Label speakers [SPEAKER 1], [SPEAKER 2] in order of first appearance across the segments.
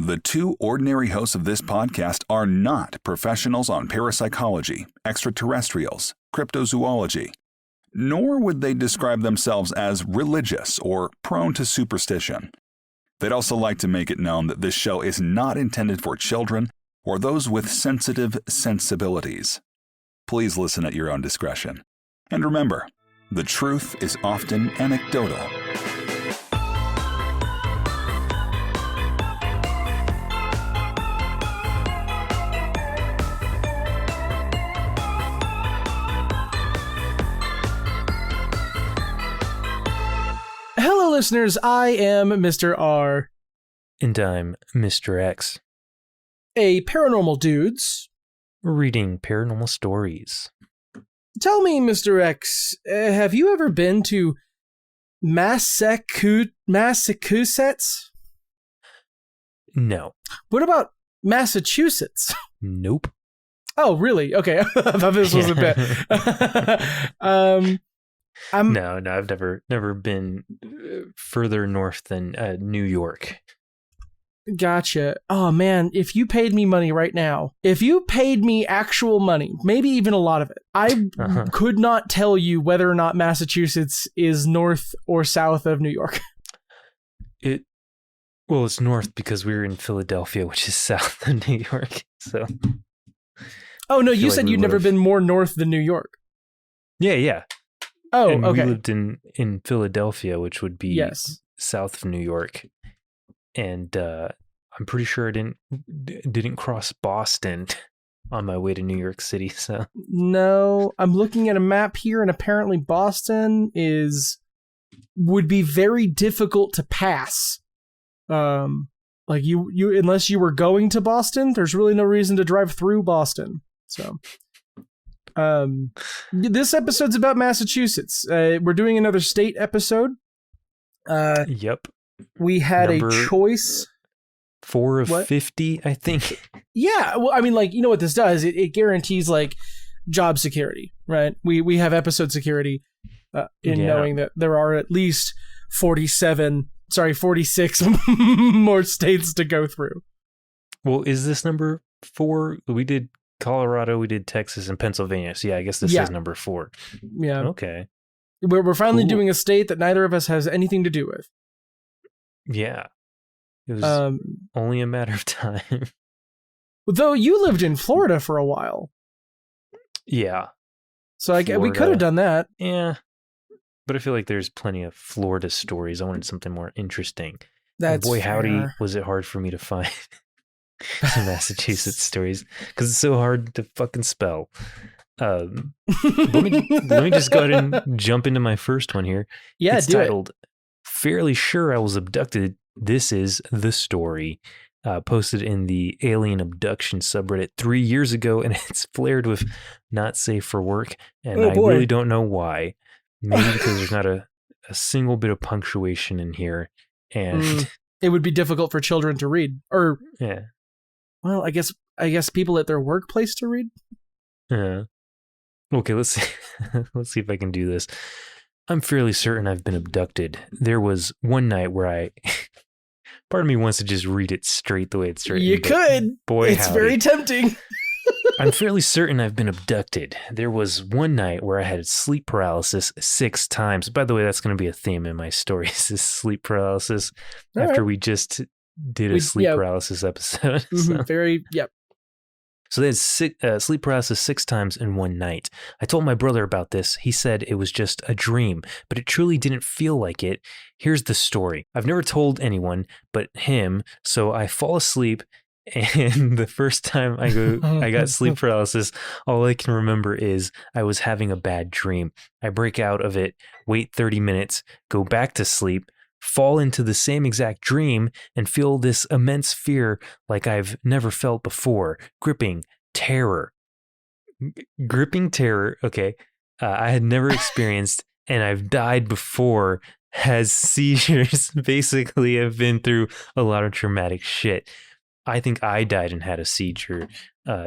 [SPEAKER 1] The two ordinary hosts of this podcast are not professionals on parapsychology, extraterrestrials, cryptozoology, nor would they describe themselves as religious or prone to superstition. They'd also like to make it known that this show is not intended for children or those with sensitive sensibilities. Please listen at your own discretion. And remember, the truth is often anecdotal.
[SPEAKER 2] Hello, listeners. I am Mr. R.
[SPEAKER 3] And I'm Mr. X.
[SPEAKER 2] A paranormal dudes.
[SPEAKER 3] Reading paranormal stories.
[SPEAKER 2] Tell me, Mr. X, have you ever been to Massachusetts?
[SPEAKER 3] No.
[SPEAKER 2] What about Massachusetts?
[SPEAKER 3] Nope.
[SPEAKER 2] Oh, really? Okay. I thought this was a bit.
[SPEAKER 3] No, I've never been further north than New York.
[SPEAKER 2] Gotcha. Oh, man, if you paid me money right now, if you paid me actual money, maybe even a lot of it, I could not tell you whether or not Massachusetts is north or south of New York.
[SPEAKER 3] Well, it's north because we're in Philadelphia, which is south of New York. So.
[SPEAKER 2] Oh, no, you said you'd never been more north than New York.
[SPEAKER 3] Yeah.
[SPEAKER 2] Oh,
[SPEAKER 3] and
[SPEAKER 2] okay.
[SPEAKER 3] We lived in Philadelphia, which would be south of New York. And I'm pretty sure I didn't cross Boston on my way to New York City. So
[SPEAKER 2] no, I'm looking at a map here, and apparently Boston would be very difficult to pass. Like you unless you were going to Boston, there's really no reason to drive through Boston. So, this episode's about Massachusetts. We're doing another state episode.
[SPEAKER 3] Yep.
[SPEAKER 2] We had a choice.
[SPEAKER 3] 4 of 50, I think.
[SPEAKER 2] Yeah. Well, I mean, like, you know what this does? It guarantees, like, job security, right? We have episode security knowing that there are at least 46 more states to go through.
[SPEAKER 3] Well, is this number 4? We did Colorado, we did Texas, and Pennsylvania. So, yeah, I guess this is number 4.
[SPEAKER 2] Yeah.
[SPEAKER 3] Okay.
[SPEAKER 2] We're finally doing a state that neither of us has anything to do with.
[SPEAKER 3] Yeah. It was only a matter of time.
[SPEAKER 2] Though you lived in Florida for a while.
[SPEAKER 3] Yeah.
[SPEAKER 2] So we could have done that.
[SPEAKER 3] Yeah. But I feel like there's plenty of Florida stories. I wanted something more interesting.
[SPEAKER 2] That's
[SPEAKER 3] and boy,
[SPEAKER 2] fair.
[SPEAKER 3] howdy, was it hard for me to find some Massachusetts stories. Because it's so hard to fucking spell. Let me just go ahead and jump into my first one here.
[SPEAKER 2] Yeah,
[SPEAKER 3] it's titled, Fairly Sure I Was Abducted. This is the story. Posted in the alien abduction subreddit 3 years ago, and it's flared with not safe for work. And I really don't know why. Maybe because there's not a single bit of punctuation in here. And
[SPEAKER 2] it would be difficult for children to read. Or
[SPEAKER 3] yeah.
[SPEAKER 2] Well, I guess people at their workplace to read.
[SPEAKER 3] Yeah. Okay, let's see. Let's see if I can do this. I'm fairly certain I've been abducted. There was one night where part of me wants to just read it straight the way it's written.
[SPEAKER 2] You could.
[SPEAKER 3] Boy,
[SPEAKER 2] it's very tempting.
[SPEAKER 3] I'm fairly certain I've been abducted. There was one night where I had sleep paralysis 6 times. By the way, that's going to be a theme in my stories, is sleep paralysis.
[SPEAKER 2] All
[SPEAKER 3] after
[SPEAKER 2] right.
[SPEAKER 3] we just did a sleep paralysis episode. So. So they had sleep paralysis 6 times in one night. I told my brother about this. He said it was just a dream, but it truly didn't feel like it. Here's the story. I've never told anyone but him, so I fall asleep, and the first time I got sleep paralysis, all I can remember is I was having a bad dream. I break out of it, wait 30 minutes, go back to sleep, fall into the same exact dream and feel this immense fear like I've never felt before. Gripping terror. Okay. I had never experienced, and I've died before, has seizures. Basically, I've been through a lot of traumatic shit. I think I died and had a seizure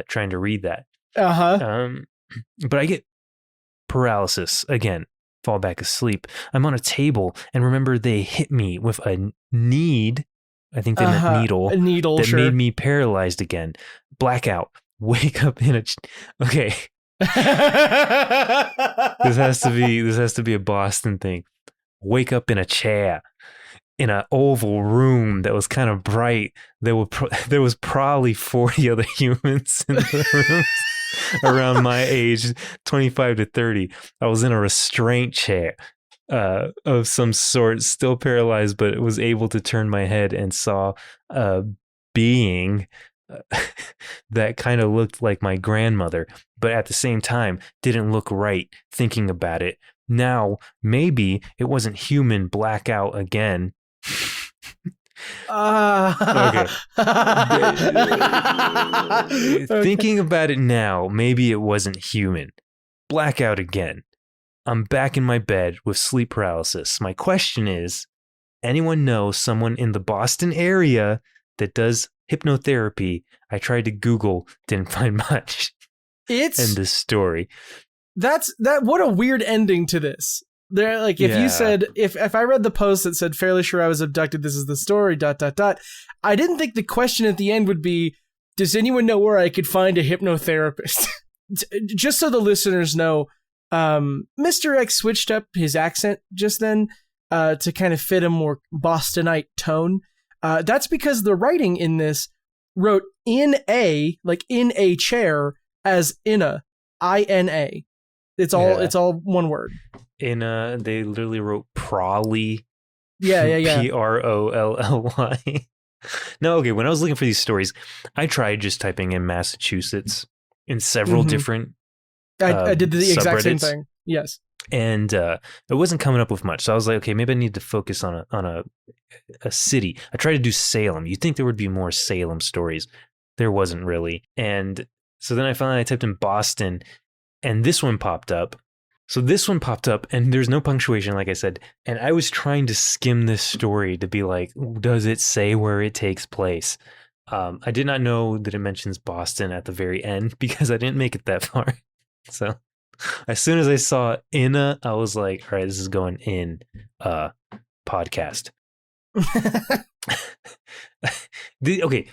[SPEAKER 3] trying to read that. But I get paralysis again. Fall back asleep. I'm on a table and remember they hit me with a need I think they meant needle.
[SPEAKER 2] A needle,
[SPEAKER 3] that
[SPEAKER 2] sure.
[SPEAKER 3] made me paralyzed again. Blackout. Wake up in a... Okay. This has to be a Boston thing. Wake up in a chair in an oval room that was kind of bright. There was probably 40 other humans in the room around my age, 25 to 30. I was in a restraint chair of some sort, still paralyzed, but was able to turn my head and saw a being that kind of looked like my grandmother, but at the same time didn't look right. Thinking about it now, maybe it wasn't human. Blackout again. Okay. Thinking about it now, maybe it wasn't human. Blackout again. I'm back in my bed with sleep paralysis. My question is, anyone know someone in the Boston area that does hypnotherapy? I tried to Google, didn't find much. End of story.
[SPEAKER 2] What a weird ending to this. There, like, if you said, if I read the post that said, fairly sure I was abducted, this is the story, ... I didn't think the question at the end would be, does anyone know where I could find a hypnotherapist? Just so the listeners know, Mr. X switched up his accent just then to kind of fit a more Bostonite tone. That's because the writing in this wrote in a chair as INA, INA. It's all one word.
[SPEAKER 3] They literally wrote Prolly.
[SPEAKER 2] Yeah.
[SPEAKER 3] Prolly. No, okay. When I was looking for these stories, I tried just typing in Massachusetts in several different.
[SPEAKER 2] I did the exact same
[SPEAKER 3] subreddits.
[SPEAKER 2] thing. Yes.
[SPEAKER 3] And it wasn't coming up with much. So I was like, okay, maybe I need to focus on a city. I tried to do Salem. You'd think there would be more Salem stories. There wasn't really. And so then I typed in Boston, and this one popped up. So this one popped up, and there's no punctuation, like I said. And I was trying to skim this story to be like, does it say where it takes place? I did not know that it mentions Boston at the very end because I didn't make it that far. So as soon as I saw INA, I was like, all right, this is going in podcast. Okay.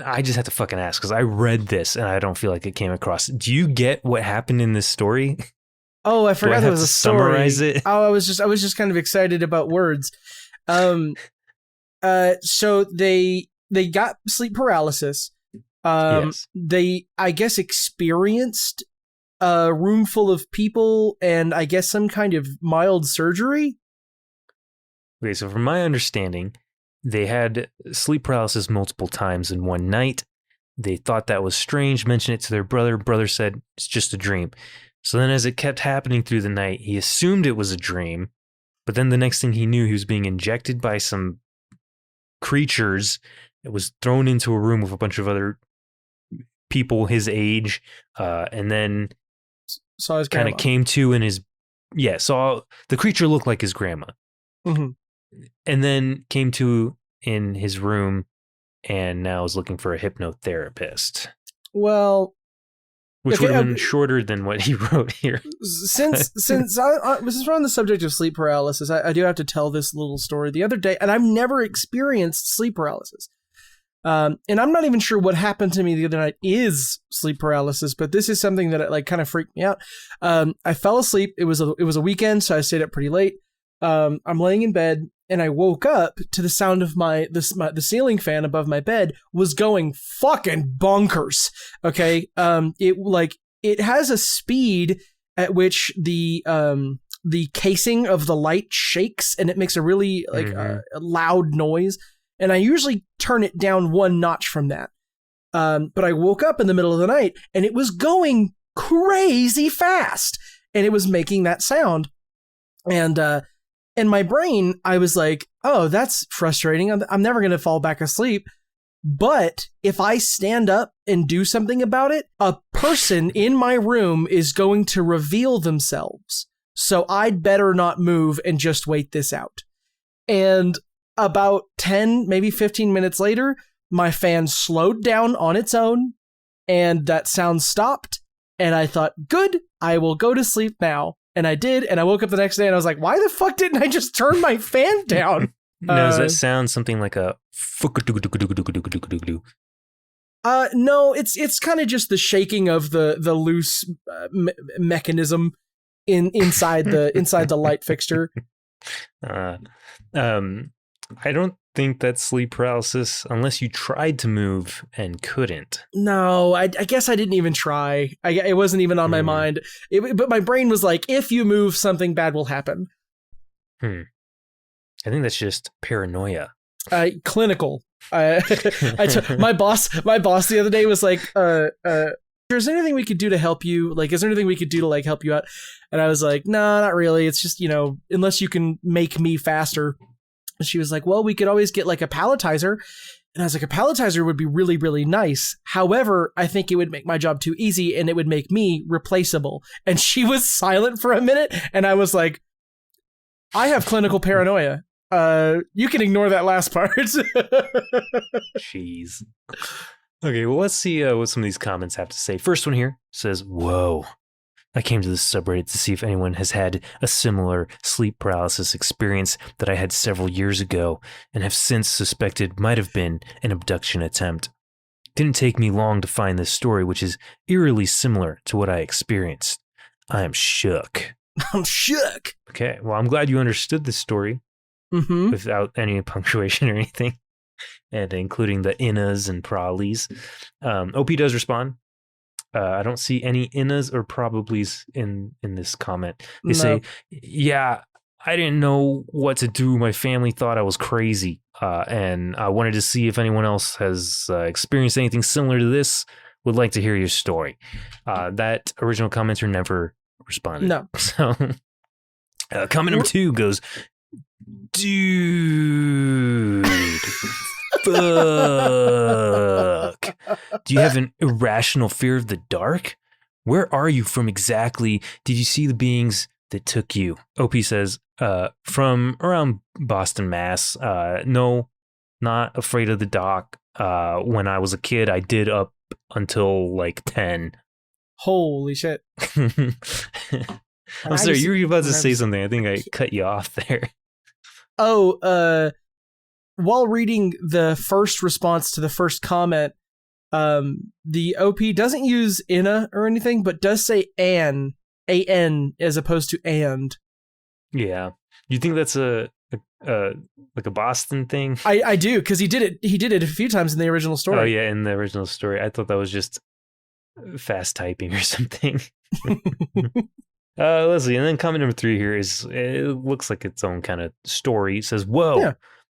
[SPEAKER 3] I just have to fucking ask because I read this and I don't feel like it came across. Do you get what happened in this story?
[SPEAKER 2] Oh, I forgot there was a story.
[SPEAKER 3] Summarize it.
[SPEAKER 2] Oh, I was just kind of excited about words. So they got sleep paralysis.
[SPEAKER 3] Yes.
[SPEAKER 2] They, I guess, experienced a room full of people and I guess some kind of mild surgery.
[SPEAKER 3] Okay, so from my understanding, they had sleep paralysis multiple times in one night. They thought that was strange, mentioned it to their brother. Brother said, it's just a dream. So then as it kept happening through the night, he assumed it was a dream. But then the next thing he knew, he was being injected by some creatures. It was thrown into a room with a bunch of other people his age. And then
[SPEAKER 2] saw his
[SPEAKER 3] kind of came to in his... Yeah, saw... The creature looked like his grandma.
[SPEAKER 2] Mm-hmm.
[SPEAKER 3] And then came to in his room and now is looking for a hypnotherapist.
[SPEAKER 2] Well...
[SPEAKER 3] Which would have been shorter than what he wrote here.
[SPEAKER 2] Since we're on the subject of sleep paralysis, I do have to tell this little story. The other day, and I've never experienced sleep paralysis. And I'm not even sure what happened to me the other night is sleep paralysis, but this is something that like kind of freaked me out. I fell asleep. It was a weekend, so I stayed up pretty late. I'm laying in bed and I woke up to the sound of the ceiling fan above my bed was going fucking bonkers. Okay. It has a speed at which the casing of the light shakes and it makes a really loud noise. And I usually turn it down one notch from that. But I woke up in the middle of the night and it was going crazy fast and it was making that sound. And in my brain, I was like, oh, that's frustrating. I'm never going to fall back asleep. But if I stand up and do something about it, a person in my room is going to reveal themselves. So I'd better not move and just wait this out. And about 10, maybe 15 minutes later, my fan slowed down on its own and that sound stopped. And I thought, good, I will go to sleep now. And I did, and I woke up the next day and I was like, why the fuck didn't I just turn my fan down?
[SPEAKER 3] Now, does that sound something like a...
[SPEAKER 2] No, it's kind of just the shaking of the loose mechanism inside the light fixture.
[SPEAKER 3] I don't think that's sleep paralysis unless you tried to move and couldn't.
[SPEAKER 2] No, I guess I didn't even try. It wasn't even on my mind. But my brain was like, if you move, something bad will happen.
[SPEAKER 3] I think that's just paranoia.
[SPEAKER 2] Clinical. My boss the other day was like, is there anything we could do to help you? Like, is there anything we could do to like help you out? And I was like, no, not really. It's just, unless you can make me faster. And she was like, well, we could always get like a palletizer. And I was like, a palletizer would be really, really nice. However, I think it would make my job too easy and it would make me replaceable. And she was silent for a minute. And I was like, I have clinical paranoia. You can ignore that last part.
[SPEAKER 3] Jeez. Okay, well, let's see what some of these comments have to say. First one here says, whoa. I came to this subreddit to see if anyone has had a similar sleep paralysis experience that I had several years ago and have since suspected might have been an abduction attempt. Didn't take me long to find this story, which is eerily similar to what I experienced. I am shook.
[SPEAKER 2] I'm shook.
[SPEAKER 3] Okay, well, I'm glad you understood this story without any punctuation or anything, and including the innas and probablys. OP does respond. I don't see any innas or probablys in this comment. They say, yeah, I didn't know what to do. My family thought I was crazy, and I wanted to see if anyone else has experienced anything similar to this. Would like to hear your story. That original commenter never responded.
[SPEAKER 2] No.
[SPEAKER 3] So comment number 2 goes, dude, fuck. Do you have an irrational fear of the dark? Where are you from exactly? Did you see the beings that took you? OP says, from around Boston, Mass. No, not afraid of the dark. When I was a kid, I did up until like 10.
[SPEAKER 2] Holy shit.
[SPEAKER 3] I'm sorry, you were about to say something. I think I cut you off there.
[SPEAKER 2] Oh, while reading the first response to the first comment, the OP doesn't use inna or anything, but does say an as opposed to and. Yeah.
[SPEAKER 3] You think that's a like a Boston thing?
[SPEAKER 2] I do, because he did it a few times in the original story.
[SPEAKER 3] Oh yeah, in the original story. I thought that was just fast typing or something. Let's see. And then comment number 3 here is, it looks like its own kind of story. It says, whoa, yeah.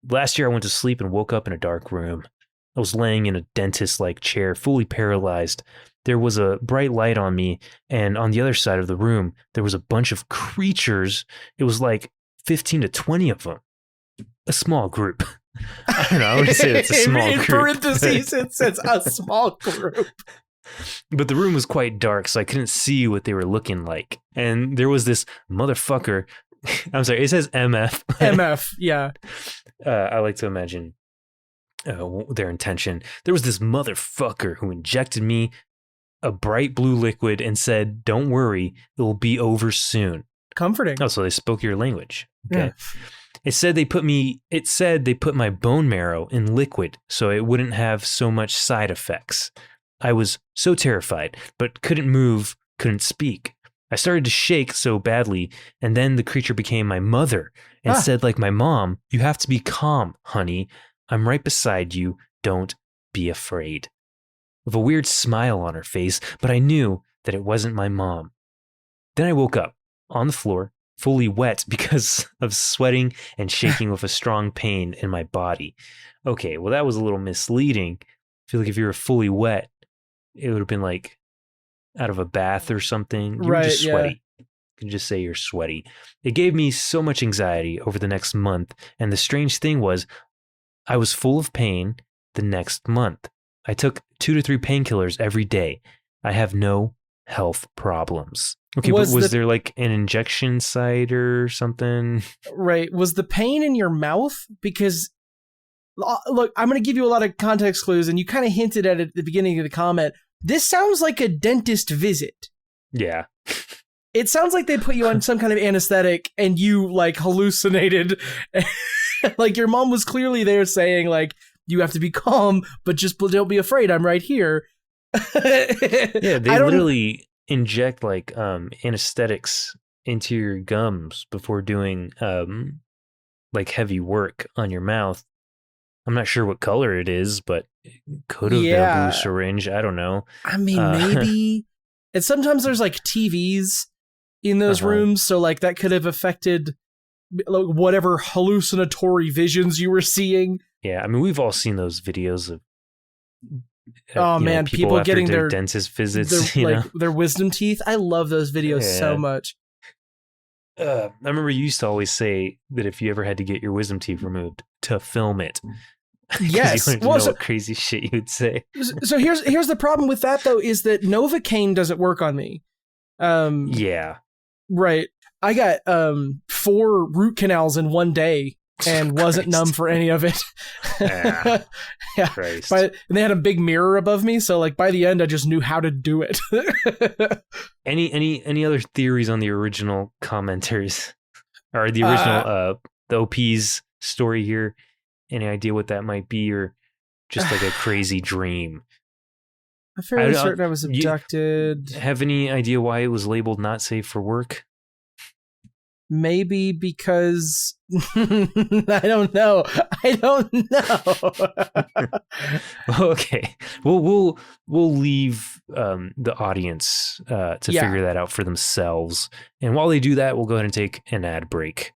[SPEAKER 3] Last year I went to sleep and woke up in a dark room. I was laying in a dentist-like chair, fully paralyzed. There was a bright light on me, and on the other side of the room, there was a bunch of creatures. It was like 15 to 20 of them. A small group. I don't know. I would say it's a small group.
[SPEAKER 2] In parentheses, it says a small group.
[SPEAKER 3] But the room was quite dark, so I couldn't see what they were looking like. And there was this motherfucker. I'm sorry, it says MF.
[SPEAKER 2] MF, yeah.
[SPEAKER 3] I like to imagine their intention. There was this motherfucker who injected me a bright blue liquid and said, don't worry, it will be over soon.
[SPEAKER 2] Comforting.
[SPEAKER 3] Oh, so they spoke your language. Okay.
[SPEAKER 2] Yeah.
[SPEAKER 3] It said they put my bone marrow in liquid so it wouldn't have so much side effects. I was so terrified, but couldn't move, couldn't speak. I started to shake so badly, and then the creature became my mother and said, like my mom, you have to be calm, honey. I'm right beside you. Don't be afraid. With a weird smile on her face, but I knew that it wasn't my mom. Then I woke up on the floor, fully wet because of sweating and shaking with a strong pain in my body. Okay, well, that was a little misleading. I feel like if you were fully wet, it would have been like out of a bath or something. You were just sweaty. Yeah. You can just say you're sweaty. It gave me so much anxiety over the next month. And the strange thing was, I was full of pain the next month. I took 2 to 3 painkillers every day. I have no health problems. Okay, but was there like an injection site or something?
[SPEAKER 2] Right. Was the pain in your mouth? Because, look, I'm going to give you a lot of context clues, and you kind of hinted at it at the beginning of the comment. This sounds like a dentist visit.
[SPEAKER 3] Yeah.
[SPEAKER 2] It sounds like they put you on some kind of anesthetic and you like hallucinated Like, your mom was clearly there saying, like, you have to be calm, but just don't be afraid. I'm right here.
[SPEAKER 3] Yeah, they literally inject like anesthetics into your gums before doing like heavy work on your mouth. I'm not sure what color it is, but it could have been a blue syringe. I don't know.
[SPEAKER 2] I mean, maybe. And sometimes there's like TVs in those rooms, so like that could have affected like whatever hallucinatory visions you were seeing.
[SPEAKER 3] Yeah, I mean, we've all seen those videos of
[SPEAKER 2] people getting their
[SPEAKER 3] dentist visits,
[SPEAKER 2] their wisdom teeth. I love those videos so much.
[SPEAKER 3] I remember you used to always say that if you ever had to get your wisdom teeth removed, to film it.
[SPEAKER 2] Yes.
[SPEAKER 3] You know what crazy shit you would say.
[SPEAKER 2] So here's the problem with that, though, is that Novocaine doesn't work on me.
[SPEAKER 3] Yeah.
[SPEAKER 2] Right. I got 4 root canals in one day and wasn't numb for any of it.
[SPEAKER 3] Yeah.
[SPEAKER 2] And they had a big mirror above me, so like by the end I just knew how to do it.
[SPEAKER 3] Any other theories on the original commenters or the original the OP's story here? Any idea what that might be, or just like a crazy dream?
[SPEAKER 2] I'm fairly certain I was abducted.
[SPEAKER 3] Have any idea why it was labeled not safe for work?
[SPEAKER 2] Maybe because I don't know.
[SPEAKER 3] Okay, we'll leave the audience to figure that out for themselves. And while they do that, we'll go ahead and take an ad break.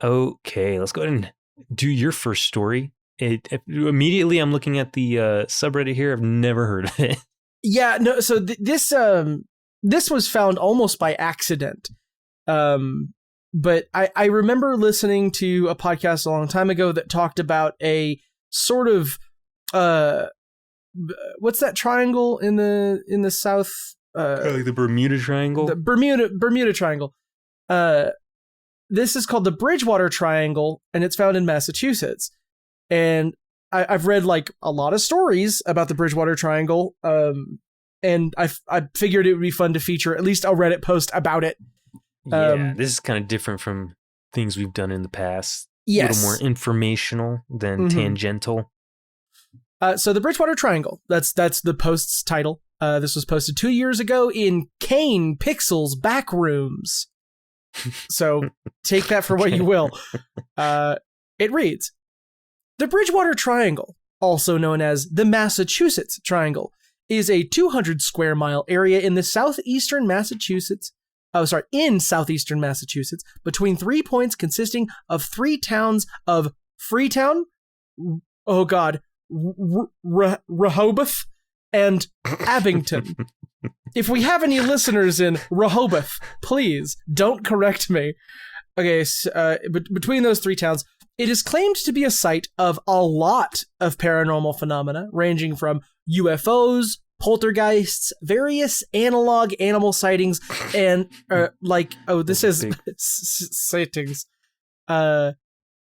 [SPEAKER 3] Okay, let's go ahead and do your first story. Immediately, I'm looking at the subreddit here. I've never heard of it.
[SPEAKER 2] Yeah, no. So this was found almost by accident. But I remember listening to a podcast a long time ago that talked about a sort of what's that triangle in the south?
[SPEAKER 3] Like the Bermuda Triangle.
[SPEAKER 2] The Bermuda Triangle. This is called the Bridgewater Triangle, and it's found in Massachusetts. And I've read like a lot of stories about the Bridgewater Triangle. And I figured it would be fun to feature at least a Reddit post about it.
[SPEAKER 3] This is kind of different from things we've done in the past.
[SPEAKER 2] Yes.
[SPEAKER 3] A little more informational than tangential.
[SPEAKER 2] So the Bridgewater Triangle, that's the post's title. This was posted 2 years ago in Kane Pixel's Backrooms. So take that for what you will. It reads, the Bridgewater Triangle, also known as the Massachusetts Triangle, is a 200 square mile area in southeastern Massachusetts, between 3 points consisting of 3 towns of Freetown, Rehoboth, and Abington. If we have any listeners in Rehoboth, please don't correct me. Okay, so, between those 3 towns, it is claimed to be a site of a lot of paranormal phenomena, ranging from UFOs, poltergeists, various analog animal sightings, and sightings.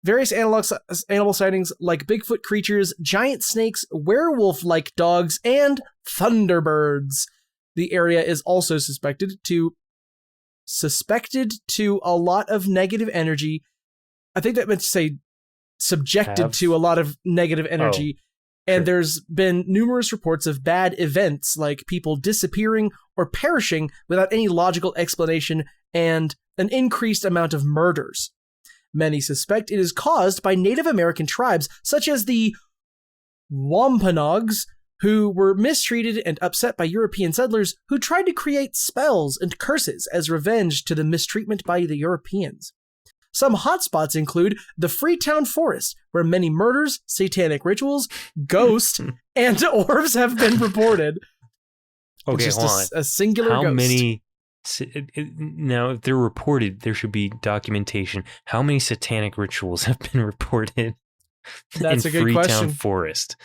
[SPEAKER 2] Various animal sightings like Bigfoot creatures, giant snakes, werewolf-like dogs, and thunderbirds. The area is also suspected to a lot of negative energy. I think that meant to say subjected to a lot of negative energy. And there's been numerous reports of bad events like people disappearing or perishing without any logical explanation and an increased amount of murders. Many suspect it is caused by Native American tribes such as the Wampanoags, who were mistreated and upset by European settlers who tried to create spells and curses as revenge to the mistreatment by the Europeans. Some hotspots include the Freetown Forest, where many murders, satanic rituals, ghosts, and orbs have been reported.
[SPEAKER 3] Okay,
[SPEAKER 2] just
[SPEAKER 3] hold on.
[SPEAKER 2] A singular
[SPEAKER 3] How
[SPEAKER 2] ghost.
[SPEAKER 3] Many? Now, if they're reported, there should be documentation. How many satanic rituals have been reported
[SPEAKER 2] That's
[SPEAKER 3] in
[SPEAKER 2] a good
[SPEAKER 3] Freetown
[SPEAKER 2] question.
[SPEAKER 3] Forest?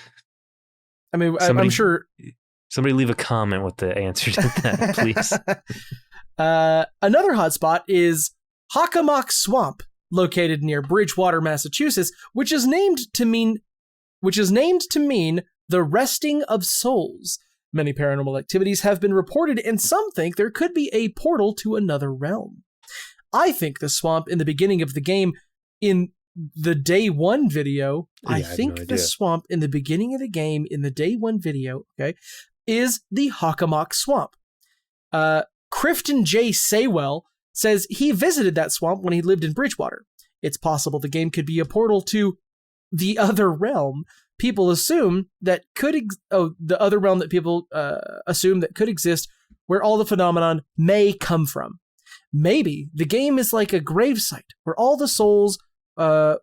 [SPEAKER 2] I mean, I'm sure.
[SPEAKER 3] Somebody leave a comment with the answer to that, please.
[SPEAKER 2] Another hotspot is Hockomock Swamp, located near Bridgewater, Massachusetts, which is named to mean the resting of souls. Many paranormal activities have been reported, and some think there could be a portal to another realm. I think the swamp in the beginning of the game, in the day one video, I think the swamp in the beginning of the game, in the day one video, okay, is the Hockomock Swamp. Crifton J. Saywell says he visited that swamp when he lived in Bridgewater. It's possible the game could be a portal to the other realm. People assume that the other realm that people assume that could exist, where all the phenomenon may come from. Maybe the game is like a gravesite where all the souls have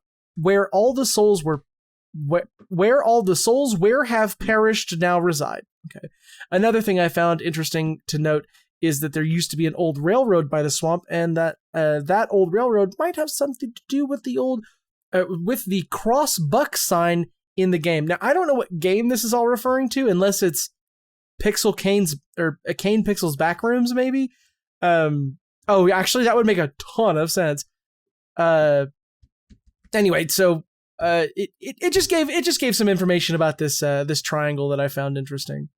[SPEAKER 2] perished now reside. Okay. Another thing I found interesting to note is that there used to be an old railroad by the swamp, and that that old railroad might have something to do with the old with the cross buck sign in the game. Now, I don't know what game this is all referring to, unless it's Pixel Kane's or Kane Pixel's Backrooms, maybe. Oh, actually, that would make a ton of sense. Anyway, so it just gave some information about this this triangle that I found interesting.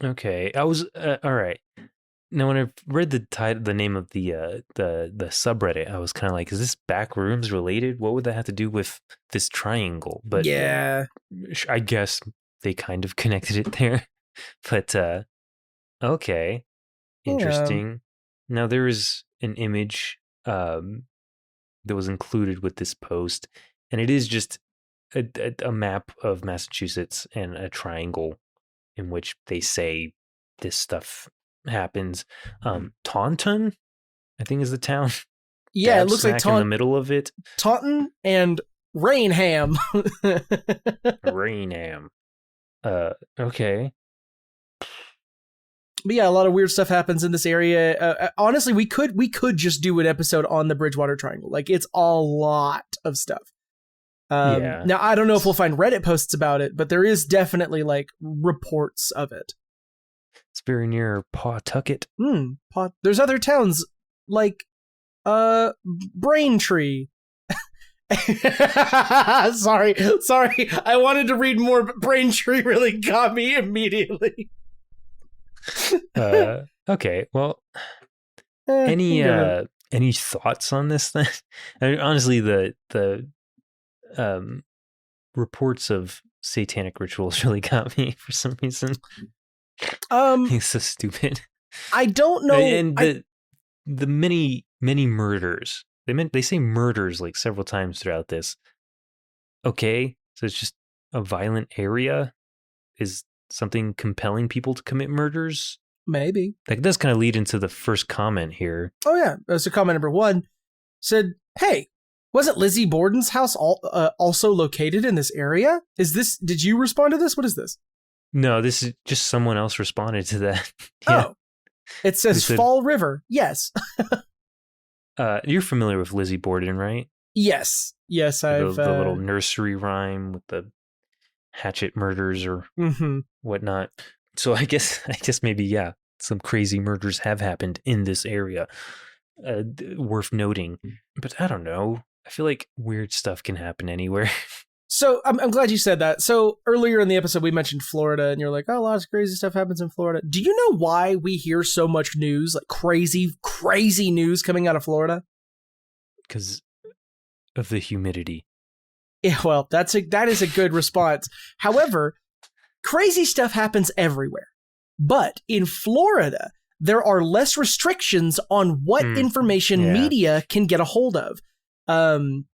[SPEAKER 3] Okay, I was all right. Now, when I read the name of the subreddit, I was kind of like, "Is this Backrooms related? What would that have to do with this triangle?" But
[SPEAKER 2] yeah,
[SPEAKER 3] I guess they kind of connected it there. But okay, interesting. Yeah. Now there is an image that was included with this post, and it is just a map of Massachusetts and a triangle in which they say this stuff happens. Taunton, I think, is the town.
[SPEAKER 2] Yeah, it looks like
[SPEAKER 3] in the middle of it.
[SPEAKER 2] Taunton and Rainham.
[SPEAKER 3] Rainham. Okay.
[SPEAKER 2] But yeah, a lot of weird stuff happens in this area. Honestly, we could just do an episode on the Bridgewater Triangle. Like, it's a lot of stuff. Yeah. Now, I don't know if we'll find Reddit posts about it, but there is definitely like reports of it.
[SPEAKER 3] It's very near Pawtucket.
[SPEAKER 2] There's other towns like Braintree. Sorry. I wanted to read more, but Braintree really got me immediately.
[SPEAKER 3] Okay. Well, any thoughts on this thing? I mean, honestly, the reports of satanic rituals really got me for some reason. It's so stupid.
[SPEAKER 2] I don't know.
[SPEAKER 3] And the many murders. They say murders like several times throughout this. Okay, so it's just a violent area. Is something compelling people to commit murders?
[SPEAKER 2] Maybe.
[SPEAKER 3] That does kind of lead into the first comment here.
[SPEAKER 2] Oh yeah, so comment number 1 said, "Hey, wasn't Lizzie Borden's house also located in this area? Did you respond to this? What is this?"
[SPEAKER 3] No, this is just someone else responded to that. Yeah.
[SPEAKER 2] Oh, it says Fall River. Yes.
[SPEAKER 3] You're familiar with Lizzie Borden, right?
[SPEAKER 2] Yes. I've
[SPEAKER 3] the little nursery rhyme with the hatchet murders or whatnot. So I guess maybe some crazy murders have happened in this area. Worth noting, but I don't know. I feel like weird stuff can happen anywhere.
[SPEAKER 2] So I'm glad you said that. So earlier in the episode, we mentioned Florida, and you're like, "Oh, lots of crazy stuff happens in Florida." Do you know why we hear so much news, like crazy news coming out of Florida?
[SPEAKER 3] Because of the humidity.
[SPEAKER 2] Yeah, well, that is a good response. However, crazy stuff happens everywhere, but in Florida, there are less restrictions on what information media can get a hold of.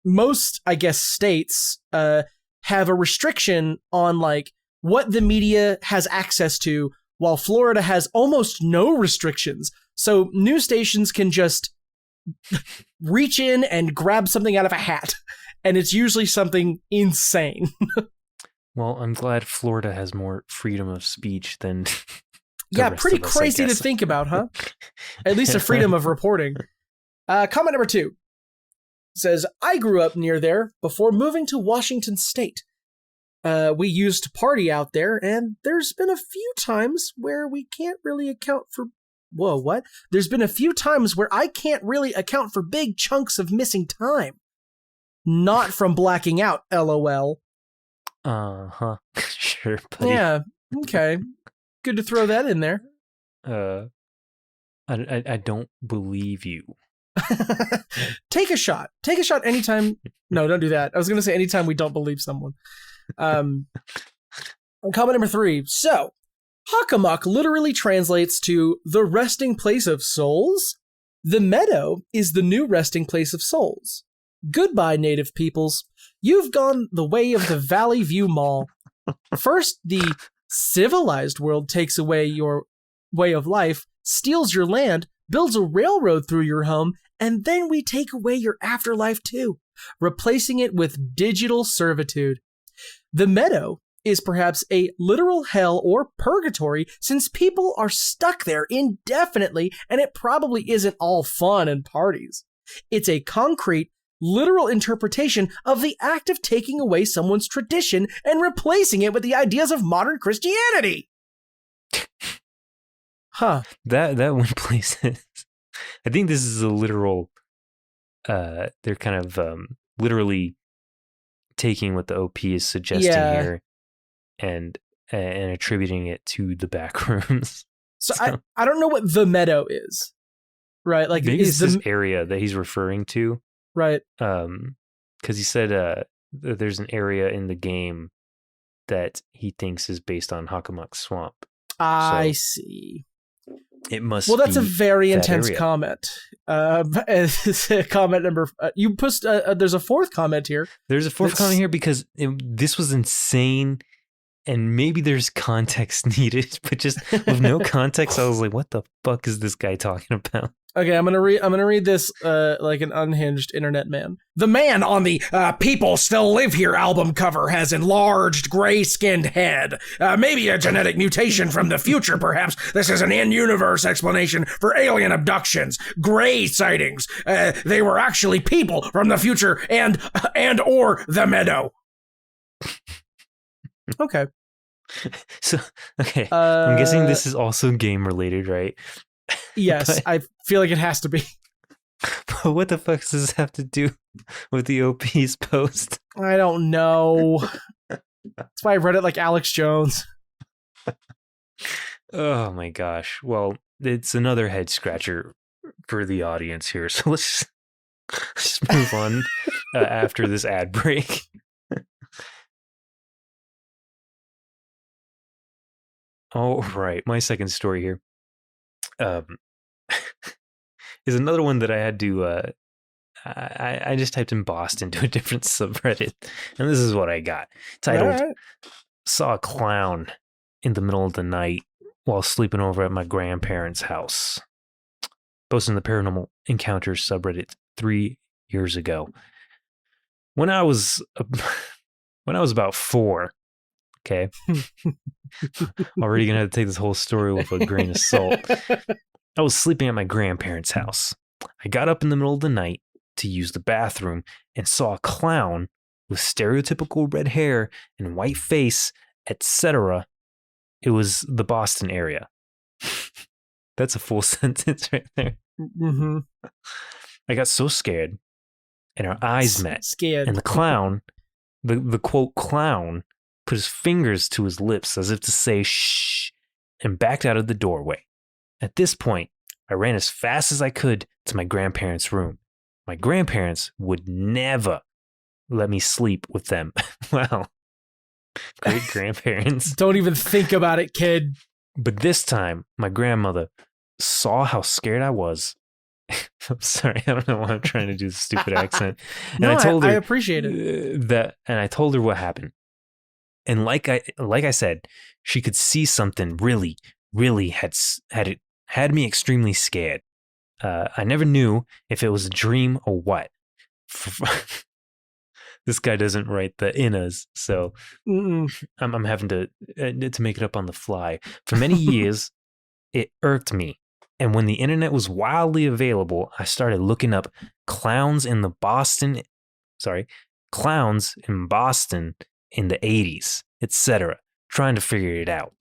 [SPEAKER 2] Most, I guess, states have a restriction on like what the media has access to, while Florida has almost no restrictions. So news stations can just reach in and grab something out of a hat, and it's usually something insane.
[SPEAKER 3] Well, I'm glad Florida has more freedom of speech than
[SPEAKER 2] pretty crazy to think about, huh? At least a freedom of reporting. Comment number 2 says, "I grew up near there before moving to Washington State. We used to party out there, and there's been a few times where we can't really account for... Whoa, what? There's been a few times where I can't really account for big chunks of missing time. Not from blacking out, LOL."
[SPEAKER 3] Uh-huh. Sure, buddy.
[SPEAKER 2] Yeah, okay. Good to throw that in there.
[SPEAKER 3] I don't believe you.
[SPEAKER 2] Take a shot. Take a shot anytime. No, don't do that. I was going to say anytime we don't believe someone. Comment number 3. So, Hockomock literally translates to the resting place of souls. The meadow is the new resting place of souls. Goodbye, native peoples. You've gone the way of the Valley View Mall. First, the civilized world takes away your way of life, steals your land, builds a railroad through your home, and then we take away your afterlife too, replacing it with digital servitude. The meadow is perhaps a literal hell or purgatory, since people are stuck there indefinitely, and it probably isn't all fun and parties. It's a concrete, literal interpretation of the act of taking away someone's tradition and replacing it with the ideas of modern Christianity. Huh.
[SPEAKER 3] That went places. I think this is a literal, they're kind of literally taking what the OP is suggesting here and attributing it to the back rooms.
[SPEAKER 2] So I don't know what the meadow is, right? Like,
[SPEAKER 3] maybe it's this area that he's referring to,
[SPEAKER 2] right?
[SPEAKER 3] Because he said there's an area in the game that he thinks is based on Hockomock Swamp.
[SPEAKER 2] I see.
[SPEAKER 3] It must.
[SPEAKER 2] Well, that's
[SPEAKER 3] be
[SPEAKER 2] a very intense
[SPEAKER 3] area.
[SPEAKER 2] Comment. Comment number. You put. There's a fourth comment here.
[SPEAKER 3] There's a fourth comment here because this was insane, and maybe there's context needed, but just with no context, I was like, "What the fuck is this guy talking about?"
[SPEAKER 2] Okay, I'm gonna read this like an unhinged internet man. The man on the "People Still Live Here" album cover has enlarged, gray-skinned head. Maybe a genetic mutation from the future, perhaps. This is an in-universe explanation for alien abductions, gray sightings. They were actually people from the future and or the meadow. Okay.
[SPEAKER 3] So, okay. I'm guessing this is also game-related, right?
[SPEAKER 2] Yes, I feel like it has to be.
[SPEAKER 3] But what the fuck does this have to do with the OP's post?
[SPEAKER 2] I don't know. That's why I read it like Alex Jones.
[SPEAKER 3] Oh my gosh. Well, it's another head scratcher for the audience here. So let's just move on after this ad break. All right. My second story here. Is another one that I had to I just typed in Boston to a different subreddit, and this is what I got. Titled, "Saw a clown in the middle of the night while sleeping over at my grandparents' house." Posted in the Paranormal Encounters subreddit 3 years ago. When I was about 4, okay? Already gonna have to take this whole story with a grain of salt. I was sleeping at my grandparents' house. I got up in the middle of the night to use the bathroom and saw a clown with stereotypical red hair and white face, etc. It was the Boston area. That's a full sentence right there.
[SPEAKER 2] Mm-hmm.
[SPEAKER 3] I got so scared, and our eyes met.
[SPEAKER 2] Scared.
[SPEAKER 3] And the clown, the quote clown, put his fingers to his lips as if to say shh, and backed out of the doorway. At this point, I ran as fast as I could to my grandparents' room. My grandparents would never let me sleep with them. Wow. Great grandparents.
[SPEAKER 2] Don't even think about it, kid.
[SPEAKER 3] But this time, my grandmother saw how scared I was. I'm sorry, I don't know why I'm trying to do the stupid accent. And
[SPEAKER 2] No,
[SPEAKER 3] I told her
[SPEAKER 2] I appreciate it.
[SPEAKER 3] and I told her what happened. And like I said, she could see something really had me extremely scared. I never knew if it was a dream or what. This guy doesn't write the innas, so I'm having to make it up on the fly. For many years, it irked me. And when the internet was wildly available, I started looking up clowns in Boston in the 80s, etc., trying to figure it out.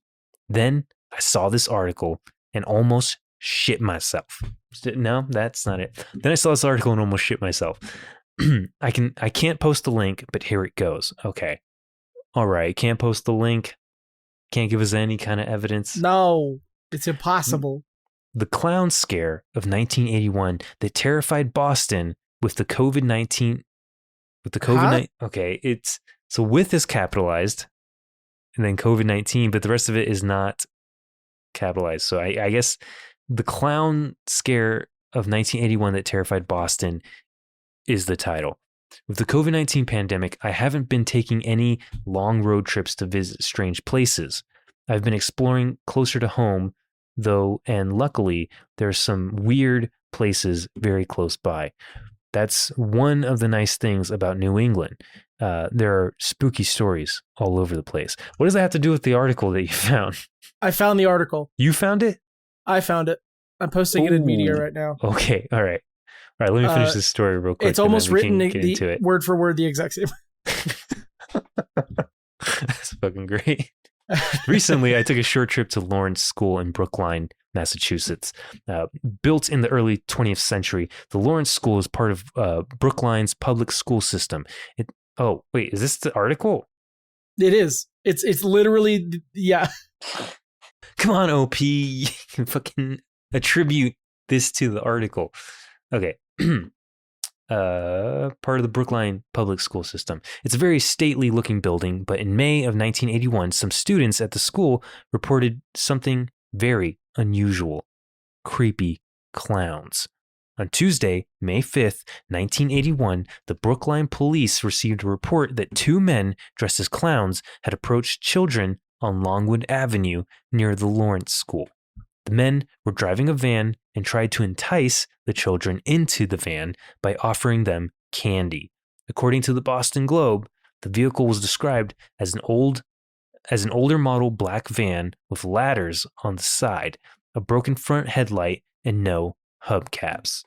[SPEAKER 3] Then I saw this article and almost shit myself. No, that's not it. Then I saw this article and almost shit myself. I can't post the link, but here it goes. Okay. All right. Can't post the link. Can't give us any kind of evidence.
[SPEAKER 2] No, it's impossible.
[SPEAKER 3] the clown scare of 1981 that terrified Boston with the COVID-19. Okay, it's so with is capitalized, and then COVID-19, but the rest of it is not capitalized. So I guess the clown scare of 1981 that terrified Boston is the title. With the COVID-19 pandemic, I haven't been taking any long road trips to visit strange places. I've been exploring closer to home, though, and luckily, there's some weird places very close by. That's one of the nice things about New England. There are spooky stories all over the place. What does that have to do with the article that you found?
[SPEAKER 2] I found the article.
[SPEAKER 3] You found it?
[SPEAKER 2] I found it. I'm posting it in media right now.
[SPEAKER 3] Okay, all right. All right, let me finish this story real quick.
[SPEAKER 2] It's almost written word for word the exact same.
[SPEAKER 3] That's fucking great. Recently, I took a short trip to Lawrence School in Brookline, Massachusetts. Built in the early 20th century, the Lawrence School is part of Brookline's public school system. Is this the article?
[SPEAKER 2] It is. It's literally, yeah.
[SPEAKER 3] Come on, OP. You can fucking attribute this to the article. Okay. Part of the Brookline public school system. It's a very stately looking building, but in May of 1981, some students at the school reported something very unusual. Creepy clowns. On Tuesday, May 5th, 1981, the Brookline police received a report that two men dressed as clowns had approached children on Longwood Avenue near the Lawrence School. The men were driving a van and tried to entice the children into the van by offering them candy. According to the Boston Globe, the vehicle was described as an older model black van with ladders on the side, a broken front headlight, and no hubcaps.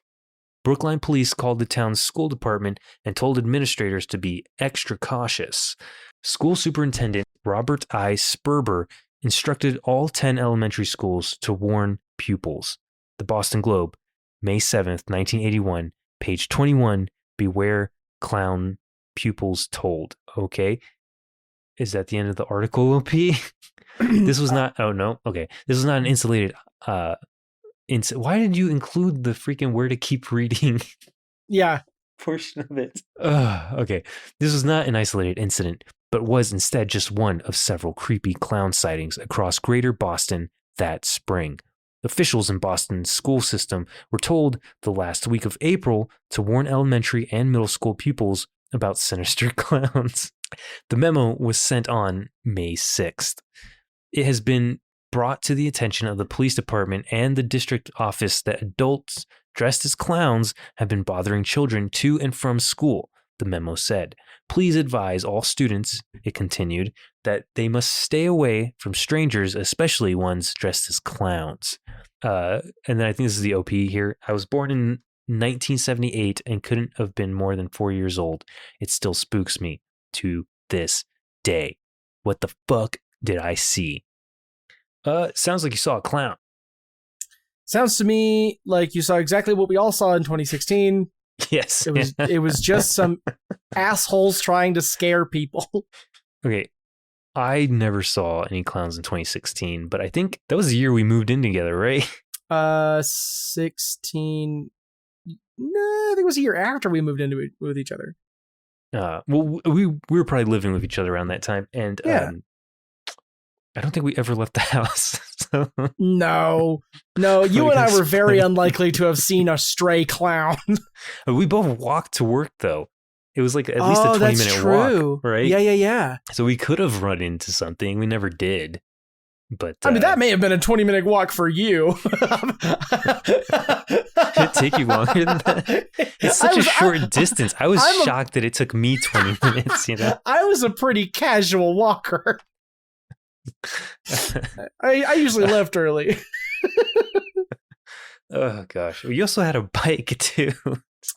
[SPEAKER 3] Brookline police called the town's school department and told administrators to be extra cautious. School superintendent Robert I. Sperber instructed all 10 elementary schools to warn pupils. The Boston Globe, May 7th, 1981, page 21, beware clown pupils told. Okay. Is that the end of the article, OP? This was not, oh no, okay. This was not an insulated, why did you include the freaking where to keep reading?
[SPEAKER 2] Yeah.
[SPEAKER 3] Portion of it. Okay. This was not an isolated incident, but was instead just one of several creepy clown sightings across greater Boston that spring. Officials in Boston's school system were told the last week of April to warn elementary and middle school pupils about sinister clowns. The memo was sent on May 6th. It has been brought to the attention of the police department and the district office that adults dressed as clowns have been bothering children to and from school, the memo said. Please advise all students, it continued, that they must stay away from strangers, especially ones dressed as clowns. And then I think this is the OP here. I was born in 1978 and couldn't have been more than 4 years old. It still spooks me to this day. What the fuck did I see? Sounds like you saw a clown.
[SPEAKER 2] Sounds to me like you saw exactly what we all saw in 2016.
[SPEAKER 3] Yes.
[SPEAKER 2] It was just some assholes trying to scare people.
[SPEAKER 3] Okay. I never saw any clowns in 2016, but I think that was the year we moved in together, right?
[SPEAKER 2] 16. No, I think it was a year after we moved in with each other.
[SPEAKER 3] Well, we were probably living with each other around that time, and
[SPEAKER 2] yeah.
[SPEAKER 3] I don't think we ever left the house. So.
[SPEAKER 2] No, you and I were very unlikely to have seen a stray clown.
[SPEAKER 3] We both walked to work, though. It was like at least a 20-minute walk, right?
[SPEAKER 2] Yeah.
[SPEAKER 3] So we could have run into something. We never did. But
[SPEAKER 2] I mean, that may have been a 20-minute walk for you.
[SPEAKER 3] Did it take you longer than that? It's such a short distance. I was shocked that it took me 20 minutes, you know?
[SPEAKER 2] I was a pretty casual walker. I usually left early.
[SPEAKER 3] Oh, gosh. Well, you also had a bike, too.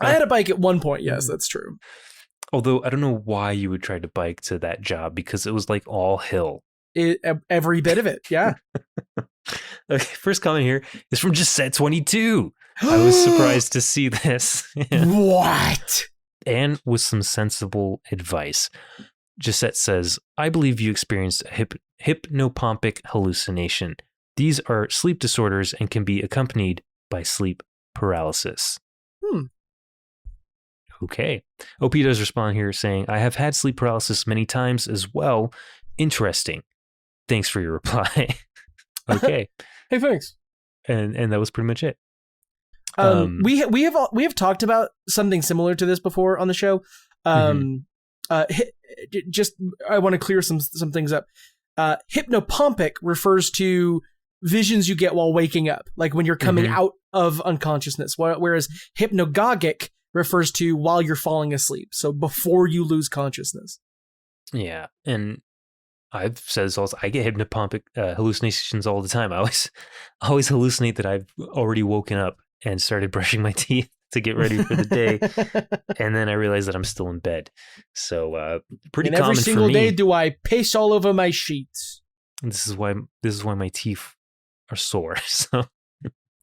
[SPEAKER 2] I had a bike at one point. Yes, that's true.
[SPEAKER 3] Although I don't know why you would try to bike to that job, because it was like all hill.
[SPEAKER 2] Every bit of it, yeah.
[SPEAKER 3] Okay, first comment here is from Gisette 22. I was surprised to see this.
[SPEAKER 2] What?
[SPEAKER 3] And with some sensible advice. Gisette says, I believe you experienced a hypnopompic hallucination. These are sleep disorders and can be accompanied by sleep paralysis. Okay. OP does respond here saying, I have had sleep paralysis many times as well. Interesting. Thanks for your reply. Okay.
[SPEAKER 2] Hey, thanks.
[SPEAKER 3] And that was pretty much it.
[SPEAKER 2] We have talked about something similar to this before on the show. Just I want to clear some things up. Hypnopompic refers to visions you get while waking up, like when you're coming out of unconsciousness, whereas hypnagogic refers to while you're falling asleep, so before you lose consciousness.
[SPEAKER 3] Yeah, and I've said this also. I get hypnopompic hallucinations all the time. I always hallucinate that I've already woken up and started brushing my teeth to get ready for the day, and then I realize that I'm still in bed. So pretty common for me.
[SPEAKER 2] Every single day, do I piss all over my sheets?
[SPEAKER 3] And this is why my teeth are sore. So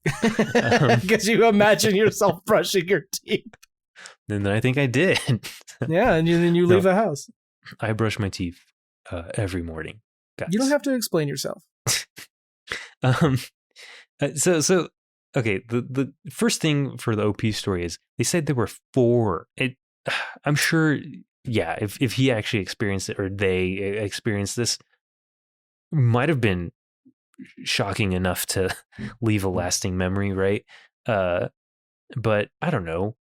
[SPEAKER 2] because you imagine yourself brushing your teeth.
[SPEAKER 3] And then I think I did.
[SPEAKER 2] Yeah, and then you leave the house.
[SPEAKER 3] I brush my teeth every morning. Guys.
[SPEAKER 2] You don't have to explain yourself.
[SPEAKER 3] So okay. The first thing for the OP story is they said there were 4. I'm sure. Yeah, if he actually experienced it or they experienced this, might have been shocking enough to leave a lasting memory, right? But I don't know.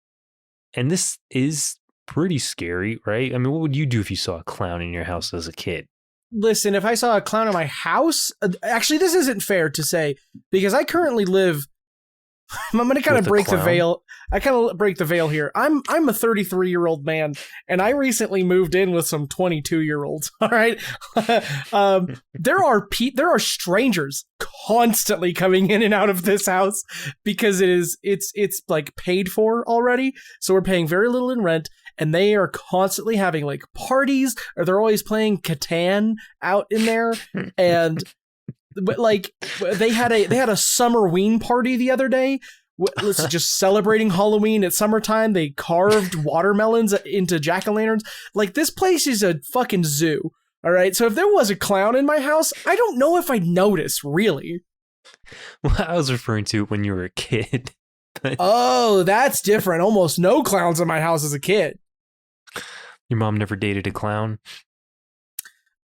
[SPEAKER 3] And this is pretty scary, right? I mean, what would you do if you saw a clown in your house as a kid?
[SPEAKER 2] Listen, if I saw a clown in my house, actually, this isn't fair to say because I currently live. I'm going to kind of break the veil. I kind of break the veil here. I'm a 33-year-old man, and I recently moved in with some 22-year-olds. All right, there are strangers constantly coming in and out of this house because it's like paid for already. So we're paying very little in rent, and they are constantly having like parties, or they're always playing Catan out in there, and. But like they had a summerween party the other day. Let's just celebrating Halloween. It's summertime. They carved watermelons into jack-o'-lanterns. Like this place is a fucking zoo. All right. So if there was a clown in my house, I don't know if I'd notice really.
[SPEAKER 3] Well, I was referring to when you were a kid.
[SPEAKER 2] Oh, that's different. Almost no clowns in my house as a kid.
[SPEAKER 3] Your mom never dated a clown?